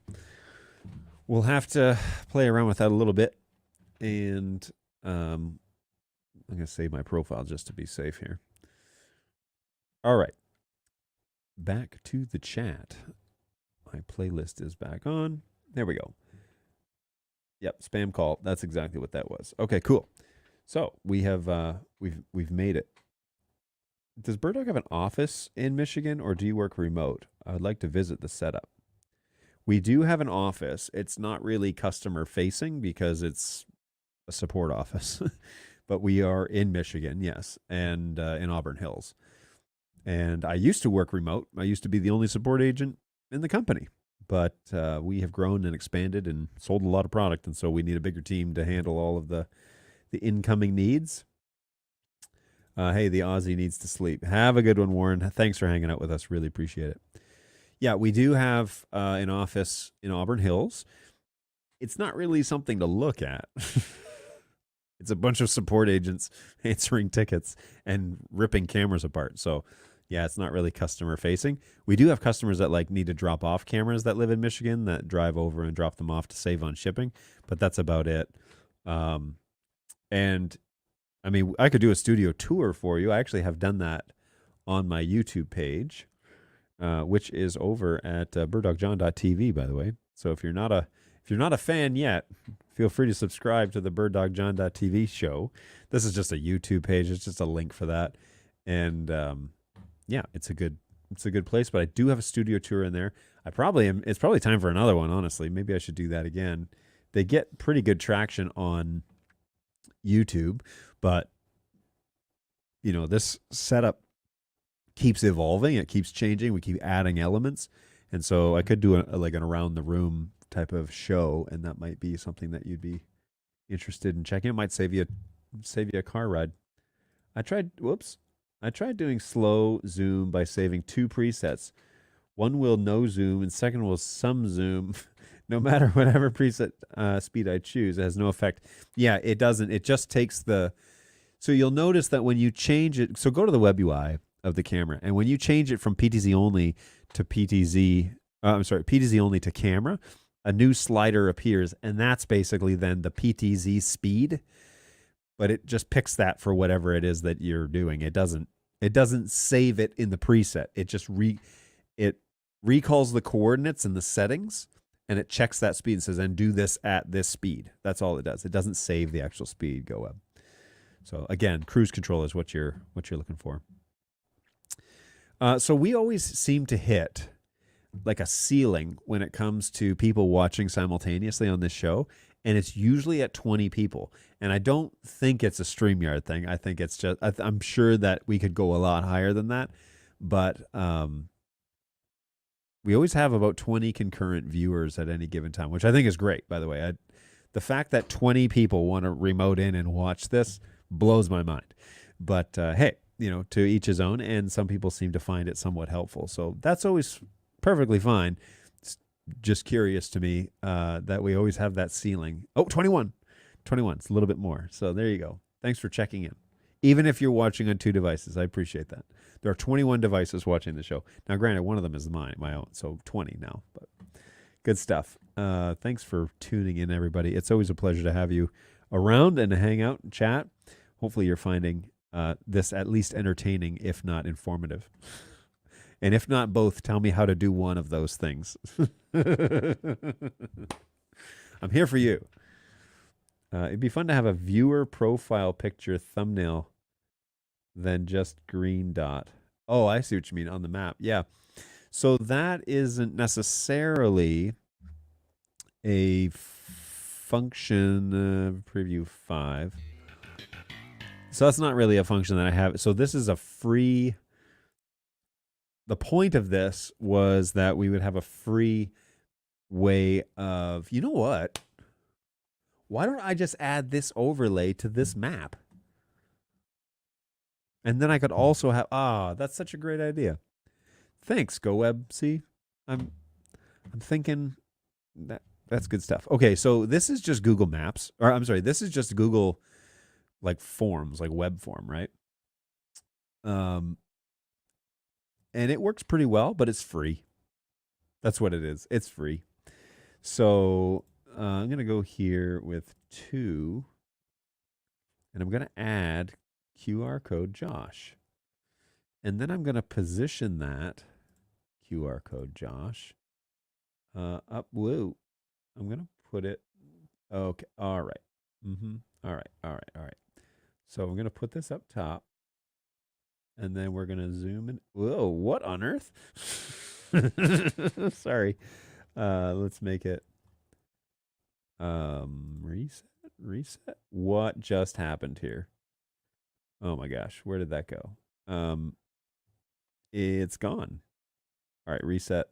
we'll have to play around with that a little bit. And I'm going to save my profile just to be safe here. All right. Back to the chat. My playlist is back on. There we go. Yep, spam call. That's exactly what that was. Okay, cool. So we have we've made it. Does BirdDog have an office in Michigan, or do you work remote? I would like to visit the setup. We do have an office. It's not really customer facing because it's a support office, but we are in Michigan, yes, and in Auburn Hills. And I used to work remote. I used to be the only support agent in the company. But we have grown and expanded and sold a lot of product, and so we need a bigger team to handle all of the incoming needs. Hey, the Aussie needs to sleep. Have a good one, Warren. Thanks for hanging out with us. Really appreciate it. Yeah, we do have an office in Auburn Hills. It's not really something to look at. It's a bunch of support agents answering tickets and ripping cameras apart. So, yeah, it's not really customer facing. We do have customers that like need to drop off cameras that live in Michigan that drive over and drop them off to save on shipping, but that's about it. And I mean, I could do a studio tour for you. I actually have done that on my YouTube page, which is over at birddogjohn.tv, by the way. So if you're not a fan yet, feel free to subscribe to the BirdDogJohn.tv show. This is just a YouTube page. It's just a link for that. And yeah, it's a good place. But I do have a studio tour in there. It's probably time for another one, honestly. Maybe I should do that again. They get pretty good traction on YouTube, but this setup keeps evolving. It keeps changing. We keep adding elements. And so I could do an around the room type of show, and that might be something that you'd be interested in checking. It might save you a car ride. I tried doing slow zoom by saving 2 presets. One will no zoom and second will some zoom. No matter whatever preset speed I choose, it has no effect. Yeah, it doesn't. It just takes so you'll notice that when you change it, so go to the web UI of the camera, and when you change it from PTZ only to PTZ only to camera, a new slider appears, and that's basically then the PTZ speed, but it just picks that for whatever it is that you're doing. It doesn't save it in the preset. It just recalls the coordinates and the settings, and it checks that speed and says, and do this at this speed. That's all it does. It doesn't save the actual speed. Go web. So again, cruise control is what you're looking for. So we always seem to hit like a ceiling when it comes to people watching simultaneously on this show, and it's usually at 20 people. And I don't think it's a StreamYard thing. I think it's just, I'm sure that we could go a lot higher than that, but we always have about 20 concurrent viewers at any given time, which I think is great, by the way. The fact that 20 people want to remote in and watch this blows my mind. But hey, to each his own, and some people seem to find it somewhat helpful. So that's always perfectly fine. It's just curious to me that we always have that ceiling. Oh, 21. 21. It's a little bit more. So there you go. Thanks for checking in. Even if you're watching on 2 devices, I appreciate that. There are 21 devices watching the show. Now, granted, one of them is my own, so 20 now. But good stuff. Thanks for tuning in, everybody. It's always a pleasure to have you around and to hang out and chat. Hopefully you're finding this at least entertaining, if not informative. And if not both, tell me how to do one of those things. I'm here for you. It'd be fun to have a viewer profile picture thumbnail than just green dot. Oh, I see what you mean on the map. Yeah. So that isn't necessarily a function preview 5. So that's not really a function that I have. So this is a free. The point of this was that we would have a free way of, you know what? Why don't I just add this overlay to this map? And then I could also have, that's such a great idea. Thanks, GoWeb. See, I'm thinking that's good stuff. Okay, so this is just Google Maps, or I'm sorry, this is just Google like forms, like web form, right? And it works pretty well, but it's free. That's what it is. It's free. So I'm going to go here with 2, and I'm going to add QR code Josh. And then I'm going to position that QR code Josh up. Whoa. I'm going to put it. Okay. All right. All right. So I'm going to put this up top. And then we're going to zoom in. Whoa, what on earth? Sorry. Let's make it reset. What just happened here? Oh my gosh, where did that go? It's gone. All right, reset.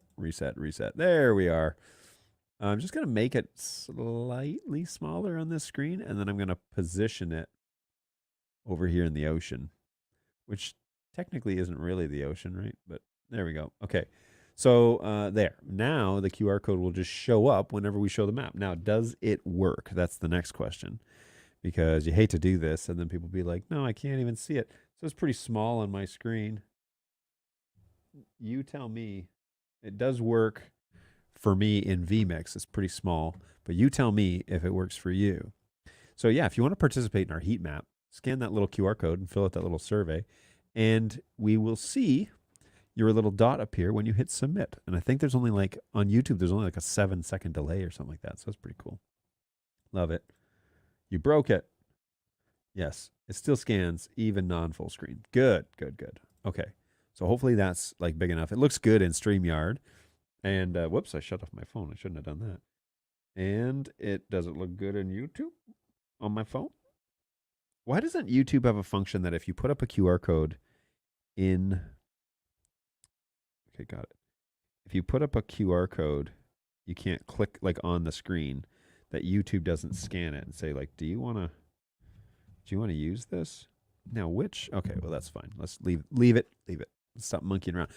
There we are. I'm just going to make it slightly smaller on this screen, and then I'm going to position it over here in the ocean, which technically isn't really the ocean, right? But there we go. Okay. So there. Now the QR code will just show up whenever we show the map. Now, does it work? That's the next question. Because you hate to do this, and then people be like, no, I can't even see it. So it's pretty small on my screen. You tell me. It does work for me in vMix. It's pretty small. But you tell me if it works for you. So yeah, if you want to participate in our heat map, scan that little QR code and fill out that little survey. And we will see your little dot appear when you hit submit. And I think there's only on YouTube, there's only like a 7-second delay or something like that. So it's pretty cool. Love it. You broke it. Yes, it still scans even non-full screen. Good, good, good. Okay, so hopefully that's like big enough. It looks good in StreamYard. And whoops, I shut off my phone. I shouldn't have done that. And does it look good in YouTube on my phone? Why doesn't YouTube have a function that if you put up a QR code in... Okay, got it. If you put up a QR code, you can't click like on the screen, that YouTube doesn't scan it and say like, do you want to use this? Now which? Okay, well that's fine. Let's leave it. Let's stop monkeying around.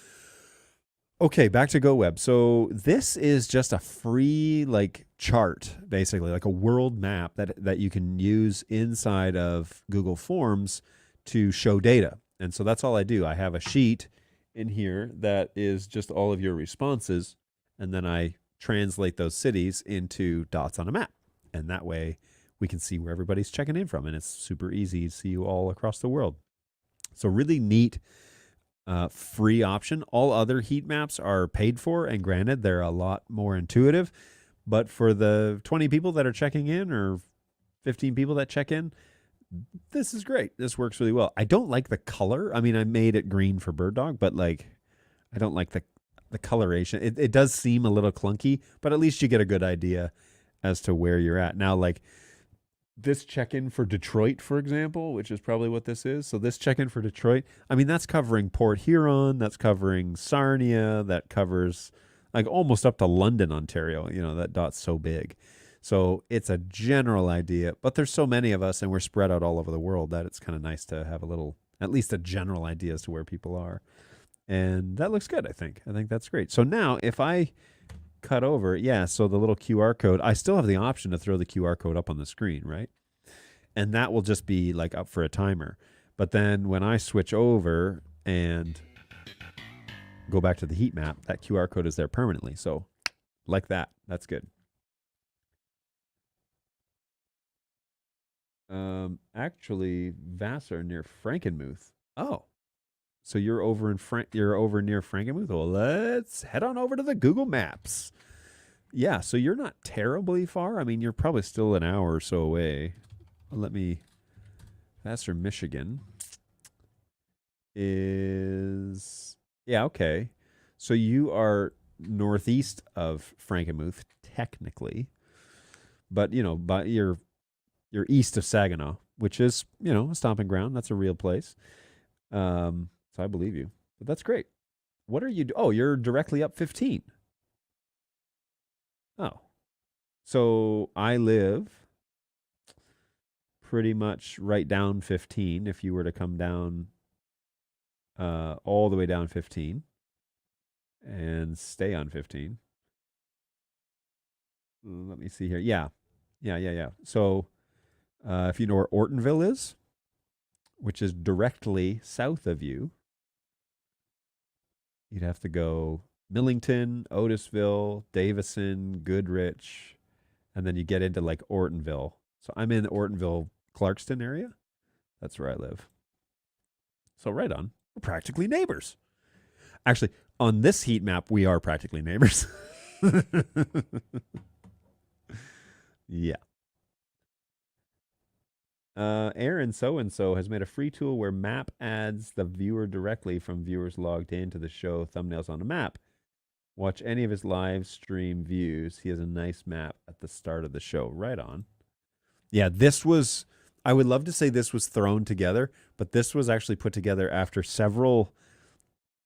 Okay, back to GoWeb. So this is just a free like chart, basically, like a world map that you can use inside of Google Forms to show data. And so that's all I do. I have a sheet in here that is just all of your responses, and then I translate those cities into dots on a map. And that way we can see where everybody's checking in from, and it's super easy to see you all across the world. So really neat free option. All other heat maps are paid for, and granted, they're a lot more intuitive. But for the 20 people that are checking in or 15 people that check in, this is great. This works really well. I don't like the color. I mean, I made it green for BirdDog, but like, I don't like the coloration. It does seem a little clunky, but at least you get a good idea as to where you're at. Now, like this check-in for Detroit, for example, which is probably what this is. So this check-in for Detroit, I mean, that's covering Port Huron, that's covering Sarnia, that covers like almost up to London, Ontario. You know, that dot's so big. So it's a general idea, but there's so many of us and we're spread out all over the world that it's kind of nice to have a little, at least a general idea as to where people are. And that looks good, I think. I think that's great. So now if I cut over, yeah, so the little QR code, I still have the option to throw the QR code up on the screen, right? And that will just be like up for a timer. But then when I switch over and go back to the heat map, that QR code is there permanently. So like that, that's good. Actually, Vassar near Frankenmuth. Oh, so you're over near Frankenmuth. Well, let's head on over to the Google Maps. Yeah, so you're not terribly far. I mean, you're probably still an hour or so away. Let me. Vassar, Michigan is, yeah, okay. So you are northeast of Frankenmuth technically, but you know, but you're east of Saginaw, which is, you know, a stomping ground. That's a real place. So I believe you. But that's great. What are you Oh, you're directly up 15. Oh. So I live pretty much right down 15 if you were to come down all the way down 15 and stay on 15. Let me see here. Yeah. So if you know where Ortonville is, which is directly south of you, you'd have to go Millington, Otisville, Davison, Goodrich, and then you get into like Ortonville. So I'm in the Ortonville, Clarkston area. That's where I live. So right on. We're practically neighbors. Actually, on this heat map, we are practically neighbors. Yeah. Aaron so-and-so has made a free tool where map adds the viewer directly from viewers logged into the show thumbnails on the map. Watch any of his live stream views. He has a nice map at the start of the show. Right on. Yeah, this was, I would love to say this was thrown together, but this was actually put together after several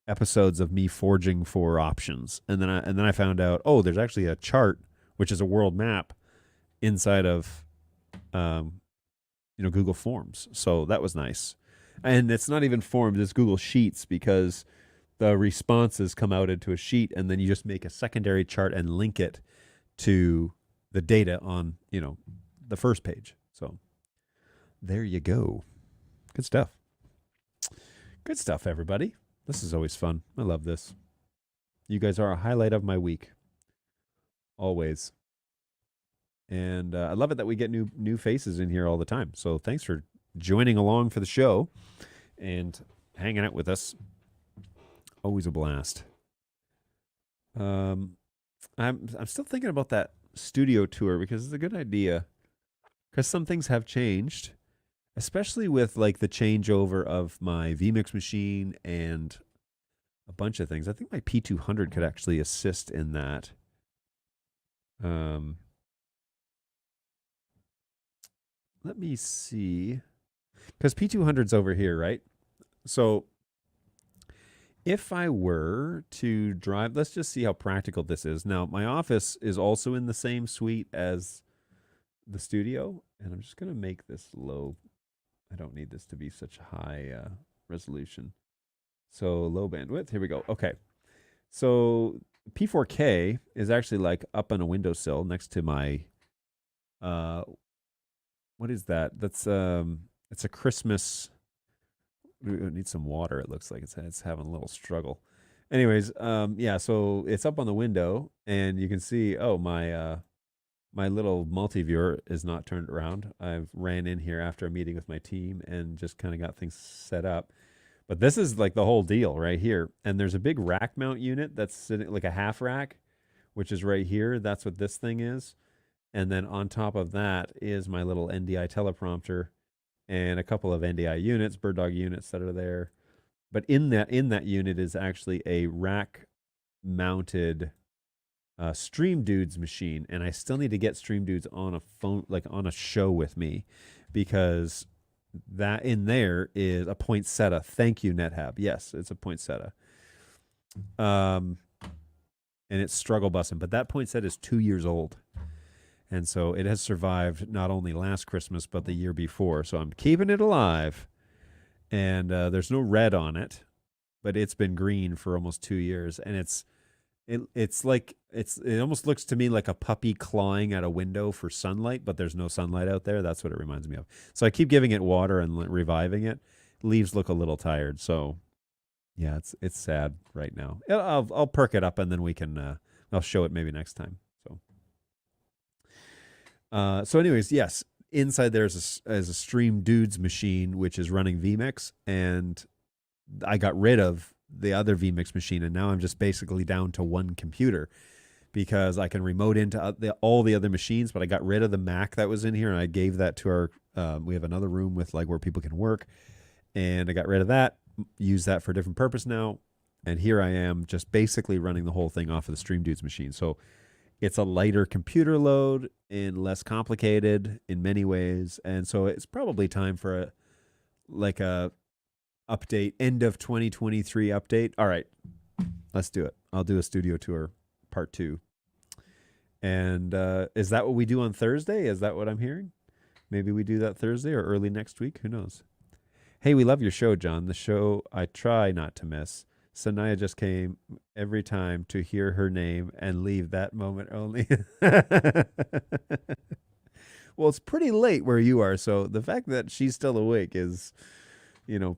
episodes of me forging for options. And then I found out, oh, there's actually a chart, which is a world map inside of Google Forms. So that was nice. And it's not even Forms, it's Google Sheets, because the responses come out into a sheet and then you just make a secondary chart and link it to the data on, the first page. So there you go. Good stuff. Good stuff, everybody. This is always fun. I love this. You guys are a highlight of my week. Always. And I love it that we get new faces in here all the time. So thanks for joining along for the show and hanging out with us. Always a blast. I'm still thinking about that studio tour because it's a good idea. because some things have changed, especially with like the changeover of my vmix machine and a bunch of things. I think my P200 could actually assist in that. Let me see, because P200's over here, right? So if I were to drive, let's just see how practical this is. Now, my office is also in the same suite as the studio, and I'm just going to make this low. I don't need this to be such high resolution. So low bandwidth. Here we go. Okay. So P4K is actually like up on a windowsill next to my what is that? That's it's a Christmas. We need some water. It looks like it's having a little struggle. Anyways, yeah, so it's up on the window, and you can see, oh, my my little multi-viewer is not turned around. I've ran in here after a meeting with my team and just kind of got things set up. But this is like the whole deal right here. And there's a big rack mount unit that's sitting like a half rack, which is right here. That's what this thing is. And then on top of that is my little NDI teleprompter and a couple of NDI units, BirdDog units that are there. But in that unit is actually a rack mounted Stream Dudes machine, and I still need to get Stream Dudes on a phone, like on a show with me, because that in there is a poinsettia. Thank you, NetHab. Yes, it's a poinsettia. And it's struggle bussing, but that poinsettia is 2 years old. And so it has survived not only last Christmas, but the year before. So I'm keeping it alive. And there's no red on it, but it's been green for almost 2 years. And it's like, it almost looks to me like a puppy clawing at a window for sunlight, but there's no sunlight out there. That's what it reminds me of. So I keep giving it water and reviving it. Leaves look a little tired. So yeah, it's sad right now. I'll perk it up, and then we can, I'll show it maybe next time. So anyways, yes, inside there is a Stream Dudes machine, which is running vMix, and I got rid of the other vMix machine, and now I'm just basically down to one computer because I can remote into all the other machines, but I got rid of the Mac that was in here, and I gave that to our, we have another room with like where people can work, and I got rid of that, use that for a different purpose now, and here I am just basically running the whole thing off of the Stream Dudes machine. So it's a lighter computer load and less complicated in many ways. And so it's probably time for a update, end of 2023 update. All right, let's do it. I'll do a studio tour part 2. And is that what we do on Thursday? Is that what I'm hearing? Maybe we do that Thursday or early next week. Who knows? Hey, we love your show, John. The show I try not to miss. Sanaya just came every time to hear her name and leave that moment only. Well, it's pretty late where you are, so the fact that she's still awake is,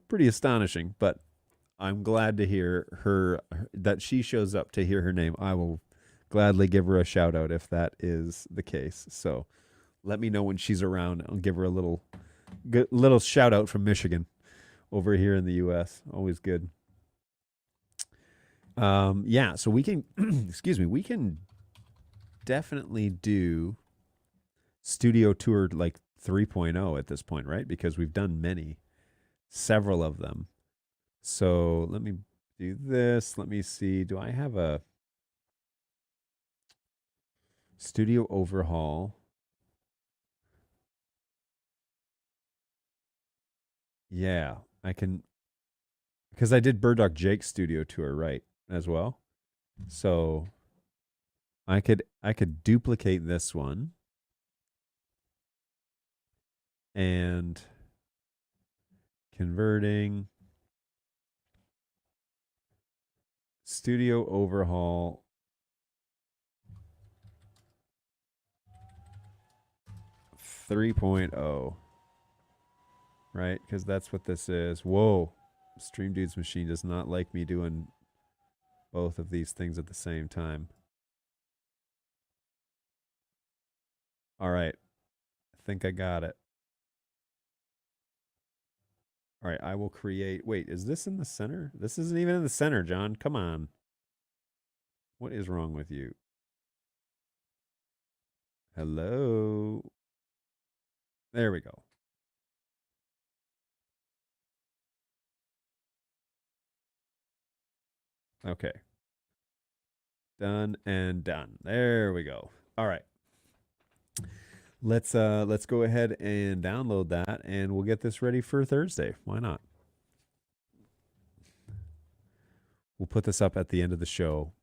pretty astonishing. But I'm glad to hear that she shows up to hear her name. I will gladly give her a shout out if that is the case. So let me know when she's around. I'll give her a little shout out from Michigan over here in the U.S. Always good. Yeah, so we can, excuse me, we can definitely do studio tour like 3.0 at this point, right? Because we've done several of them. So let me do this. Let me see. Do I have a studio overhaul? Yeah, I can, because I did BirdDog Jake's studio tour, right, as well. So I could duplicate this one and converting studio overhaul three point oh, right? Because that's what this is. Whoa. Stream Dude's machine does not like me doing both of these things at the same time. All right. I think I got it. All right, I will create. Wait, is this in the center? This isn't even in the center, John. Come on. What is wrong with you? Hello? There we go. Okay. Done and done. There we go. All right. Let's go ahead and download that, and we'll get this ready for Thursday. Why not? We'll put this up at the end of the show,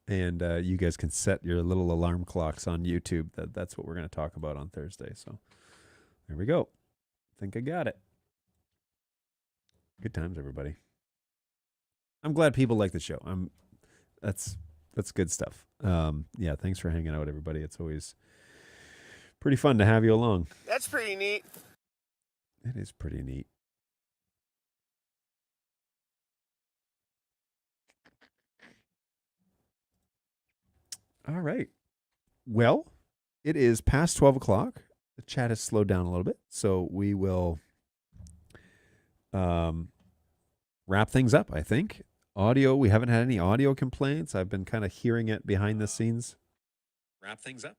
and you guys can set your little alarm clocks on YouTube. That's what we're going to talk about on Thursday. So there we go. Think I got it. Good times, everybody. I'm glad people like the show. That's good stuff. Yeah, thanks for hanging out, everybody. It's always pretty fun to have you along. That's pretty neat. It is pretty neat. All right. Well, it is past 12 o'clock. The chat has slowed down a little bit, so we will wrap things up, I think. Audio, we haven't had any audio complaints. I've been kind of hearing it behind the scenes. Wrap things up.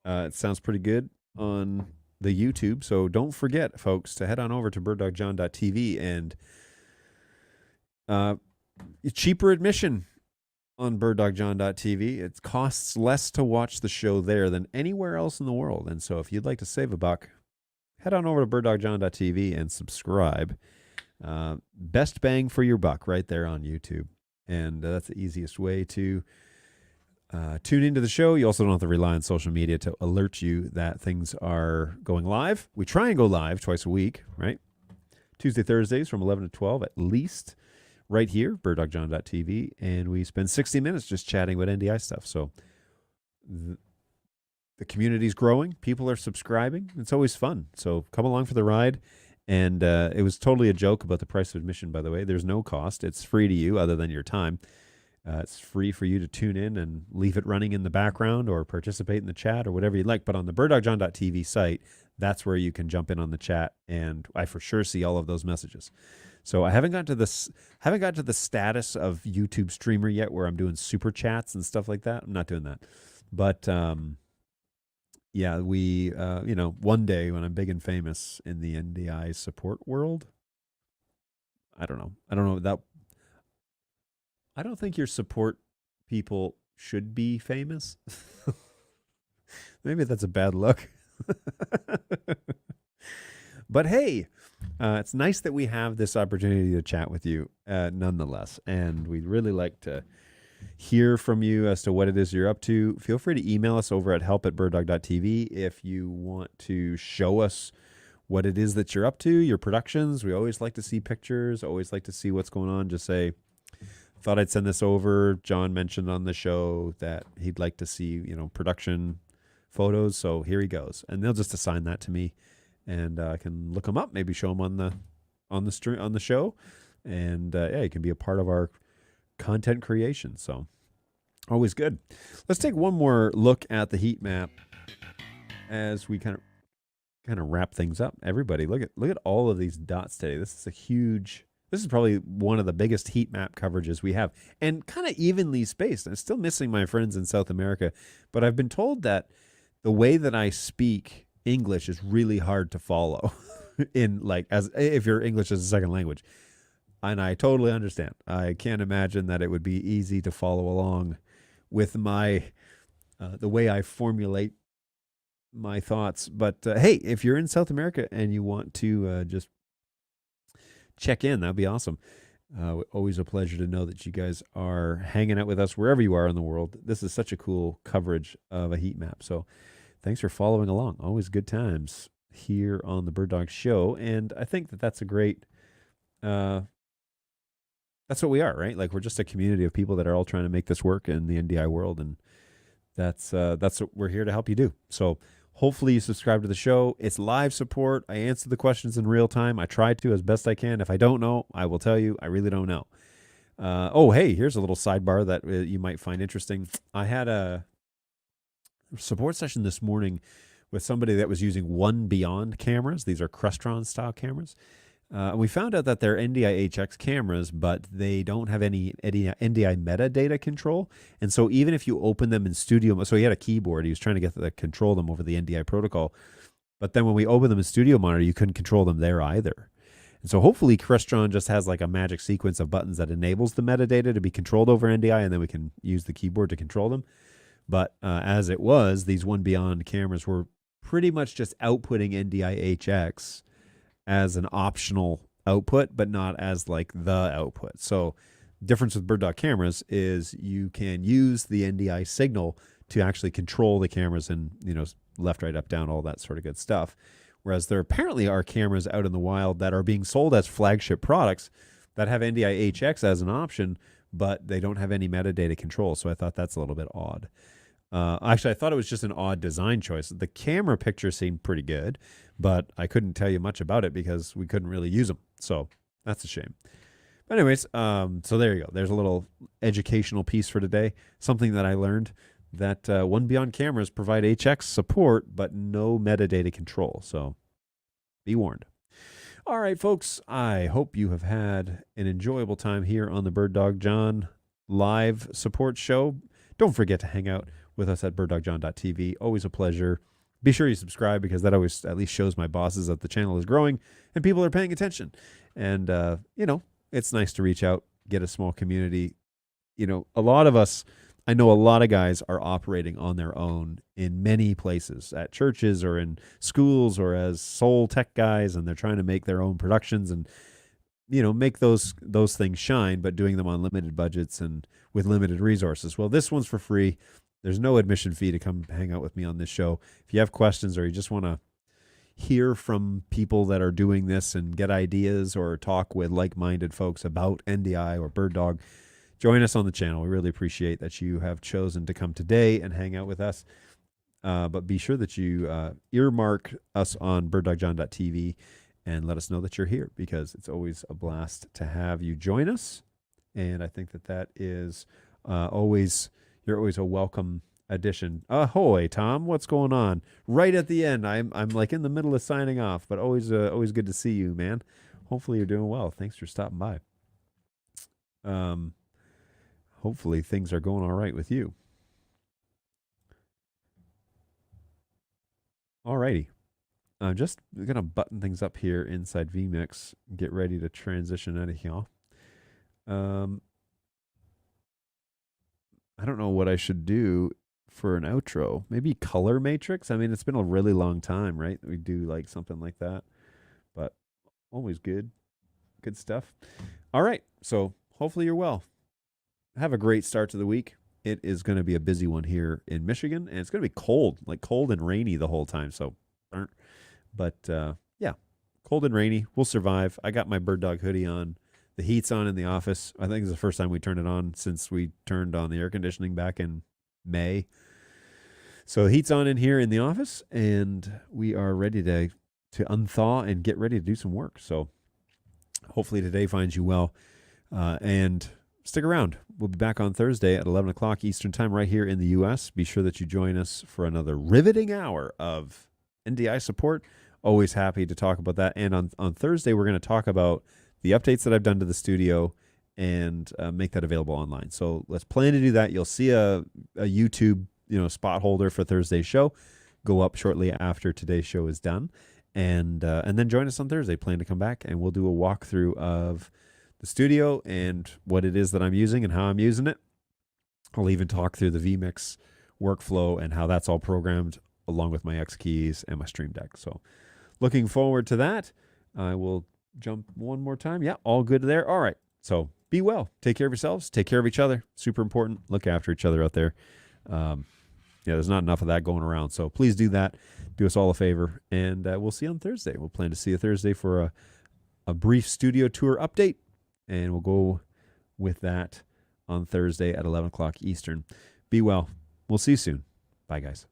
It sounds pretty good on the YouTube, so don't forget, folks, to head on over to birddogjohn.tv and cheaper admission on birddogjohn.tv. It costs less to watch the show there than anywhere else in the world. And so if you'd like to save a buck, head on over to birddogjohn.tv and subscribe. Best bang for your buck right there on YouTube. And that's the easiest way to tune into the show. You also don't have to rely on social media to alert you that things are going live. We try and go live twice a week, right? Tuesday, Thursdays from 11 to 12 at least. Right here, birddogjohn.tv, and we spend 60 minutes just chatting about NDI stuff. So the community's growing. People are subscribing. It's always fun. So come along for the ride. And it was totally a joke about the price of admission, by the way. There's no cost. It's free to you other than your time. It's free for you to tune in and leave it running in the background or participate in the chat or whatever you'd like. But on the birddogjohn.tv site, that's where you can jump in on the chat, and I for sure see all of those messages. So I haven't got to the status of YouTube streamer yet where I'm doing super chats and stuff like that. I'm not doing that. But yeah, we one day when I'm big and famous in the NDI support world, I don't know that. I don't think your support people should be famous. Maybe that's a bad look. But hey, it's nice that we have this opportunity to chat with you nonetheless. And we'd really like to hear from you as to what it is you're up to. Feel free to email us over at help@birddog.tv if you want to show us what it is that you're up to, your productions. We always like to see pictures, always like to see what's going on. Just say, thought I'd send this over. John mentioned on the show that he'd like to see, production photos. So here he goes. And they'll just assign that to me. And I can look them up, maybe show them on the show, and yeah, you can be a part of our content creation. So always good. Let's take one more look at the heat map as we kind of wrap things up. Everybody, look at all of these dots today. This is probably one of the biggest heat map coverages we have, and kind of evenly spaced. I'm still missing my friends in South America, but I've been told that the way that I speak English is really hard to follow as if your English is a second language. And I totally understand. I can't imagine that it would be easy to follow along with my the way I formulate my thoughts. But hey, if you're in South America and you want to just check in, that'd be awesome. Always a pleasure to know that you guys are hanging out with us wherever you are in the world. This is such a cool coverage of a heat map. So thanks for following along. Always good times here on the Bird Dog Show. And I think that that's a great, that's what we are, right? Like, we're just a community of people that are all trying to make this work in the NDI world. And that's what we're here to help you do. So hopefully you subscribe to the show. It's live support. I answer the questions in real time. I try to as best I can. If I don't know, I will tell you. I really don't know. Oh, hey, here's a little sidebar that you might find interesting. I had a support session this morning with somebody that was using One Beyond cameras. These are Crestron style cameras. We found out that they're NDI HX cameras, but they don't have any NDI metadata control. And so even if you open them in studio, so he had a keyboard, he was trying to get to control them over the NDI protocol. But then when we open them in Studio Monitor, you couldn't control them there either. And so hopefully Crestron just has like a magic sequence of buttons that enables the metadata to be controlled over NDI, and then we can use the keyboard to control them. But as it was, these One Beyond cameras were pretty much just outputting NDI HX as an optional output, but not as like the output. So difference with BirdDog cameras is you can use the NDI signal to actually control the cameras and, left, right, up, down, all that sort of good stuff. Whereas there apparently are cameras out in the wild that are being sold as flagship products that have NDI HX as an option, but they don't have any metadata control. So I thought that's a little bit odd. Actually, I thought it was just an odd design choice. The camera picture seemed pretty good, but I couldn't tell you much about it because we couldn't really use them. So that's a shame. But anyways, so there you go. There's a little educational piece for today. Something that I learned, that One Beyond cameras provide HX support, but no metadata control. So be warned. All right, folks, I hope you have had an enjoyable time here on the BirdDog John live support show. Don't forget to hang out with us at birddogjohn.tv. Always a pleasure. Be sure you subscribe because that always at least shows my bosses that the channel is growing and people are paying attention. And, it's nice to reach out, get a small community. A lot of us, I know a lot of guys are operating on their own in many places, at churches or in schools or as sole tech guys, and they're trying to make their own productions and, make those things shine, but doing them on limited budgets and with limited resources. Well, this one's for free. There's no admission fee to come hang out with me on this show. If you have questions or you just want to hear from people that are doing this and get ideas or talk with like-minded folks about NDI or BirdDog, join us on the channel. We really appreciate that you have chosen to come today and hang out with us. But be sure that you earmark us on birddogjohn.tv and let us know that you're here, because it's always a blast to have you join us. And I think that is you're always a welcome addition. Ahoy, Tom, what's going on? Right at the end, I'm like in the middle of signing off, but always good to see you, man. Hopefully you're doing well. Thanks for stopping by. Hopefully things are going all right with you. Alrighty. I'm just going to button things up here inside vMix, get ready to transition out of here. I don't know what I should do for an outro. Maybe color matrix? I mean, it's been a really long time, right? We do like something like that, but always good. Good stuff. All right. So hopefully you're well. Have a great start to the week. It is going to be a busy one here in Michigan, and it's going to be cold and rainy the whole time. So, but yeah, cold and rainy. We'll survive. I got my BirdDog hoodie on. The heat's on in the office. I think it's the first time we turned it on since we turned on the air conditioning back in May. So the heat's on in here in the office, and we are ready to unthaw and get ready to do some work. So hopefully today finds you well, and stick around. We'll be back on Thursday at 11 o'clock Eastern Time right here in the U.S. Be sure that you join us for another riveting hour of NDI support. Always happy to talk about that. And on Thursday, we're going to talk about the updates that I've done to the studio and make that available online. So let's plan to do that. You'll see a YouTube spot holder for Thursday's show go up shortly after today's show is done. And then join us on Thursday. Plan to come back, and we'll do a walkthrough of the studio and what it is that I'm using and how I'm using it. I'll even talk through the vMix workflow and how that's all programmed, along with my X keys and my Stream Deck. So looking forward to that. I will jump one more time. Yeah, all good there. All right. So be well. Take care of yourselves. Take care of each other. Super important. Look after each other out there. There's not enough of that going around. So please do that. Do us all a favor. And we'll see you on Thursday. We'll plan to see you Thursday for a brief studio tour update. And we'll go with that on Thursday at 11 o'clock Eastern. Be well. We'll see you soon. Bye, guys.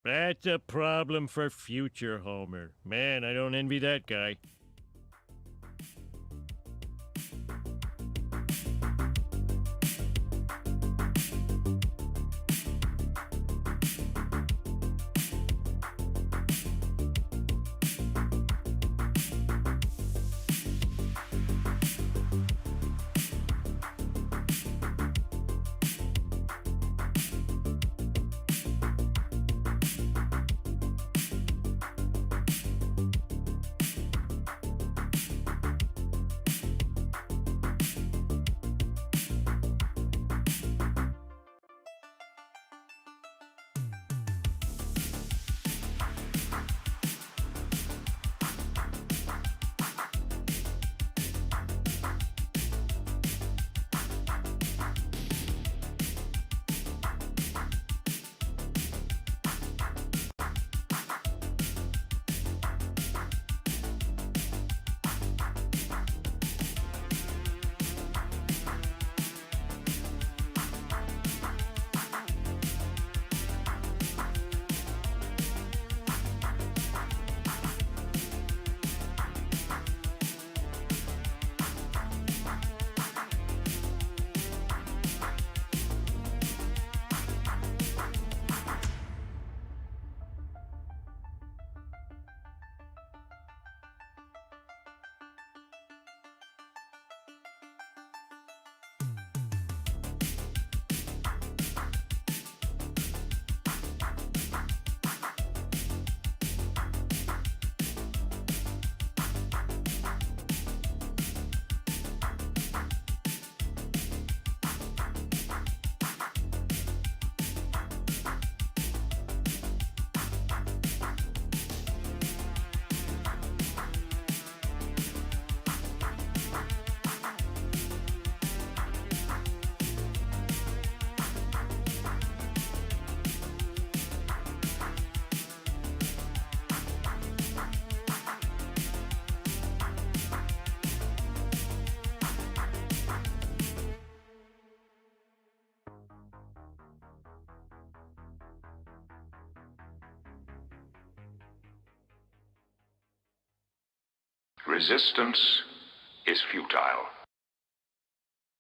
That's a problem for future Homer. Man, I don't envy that guy. Resistance is futile.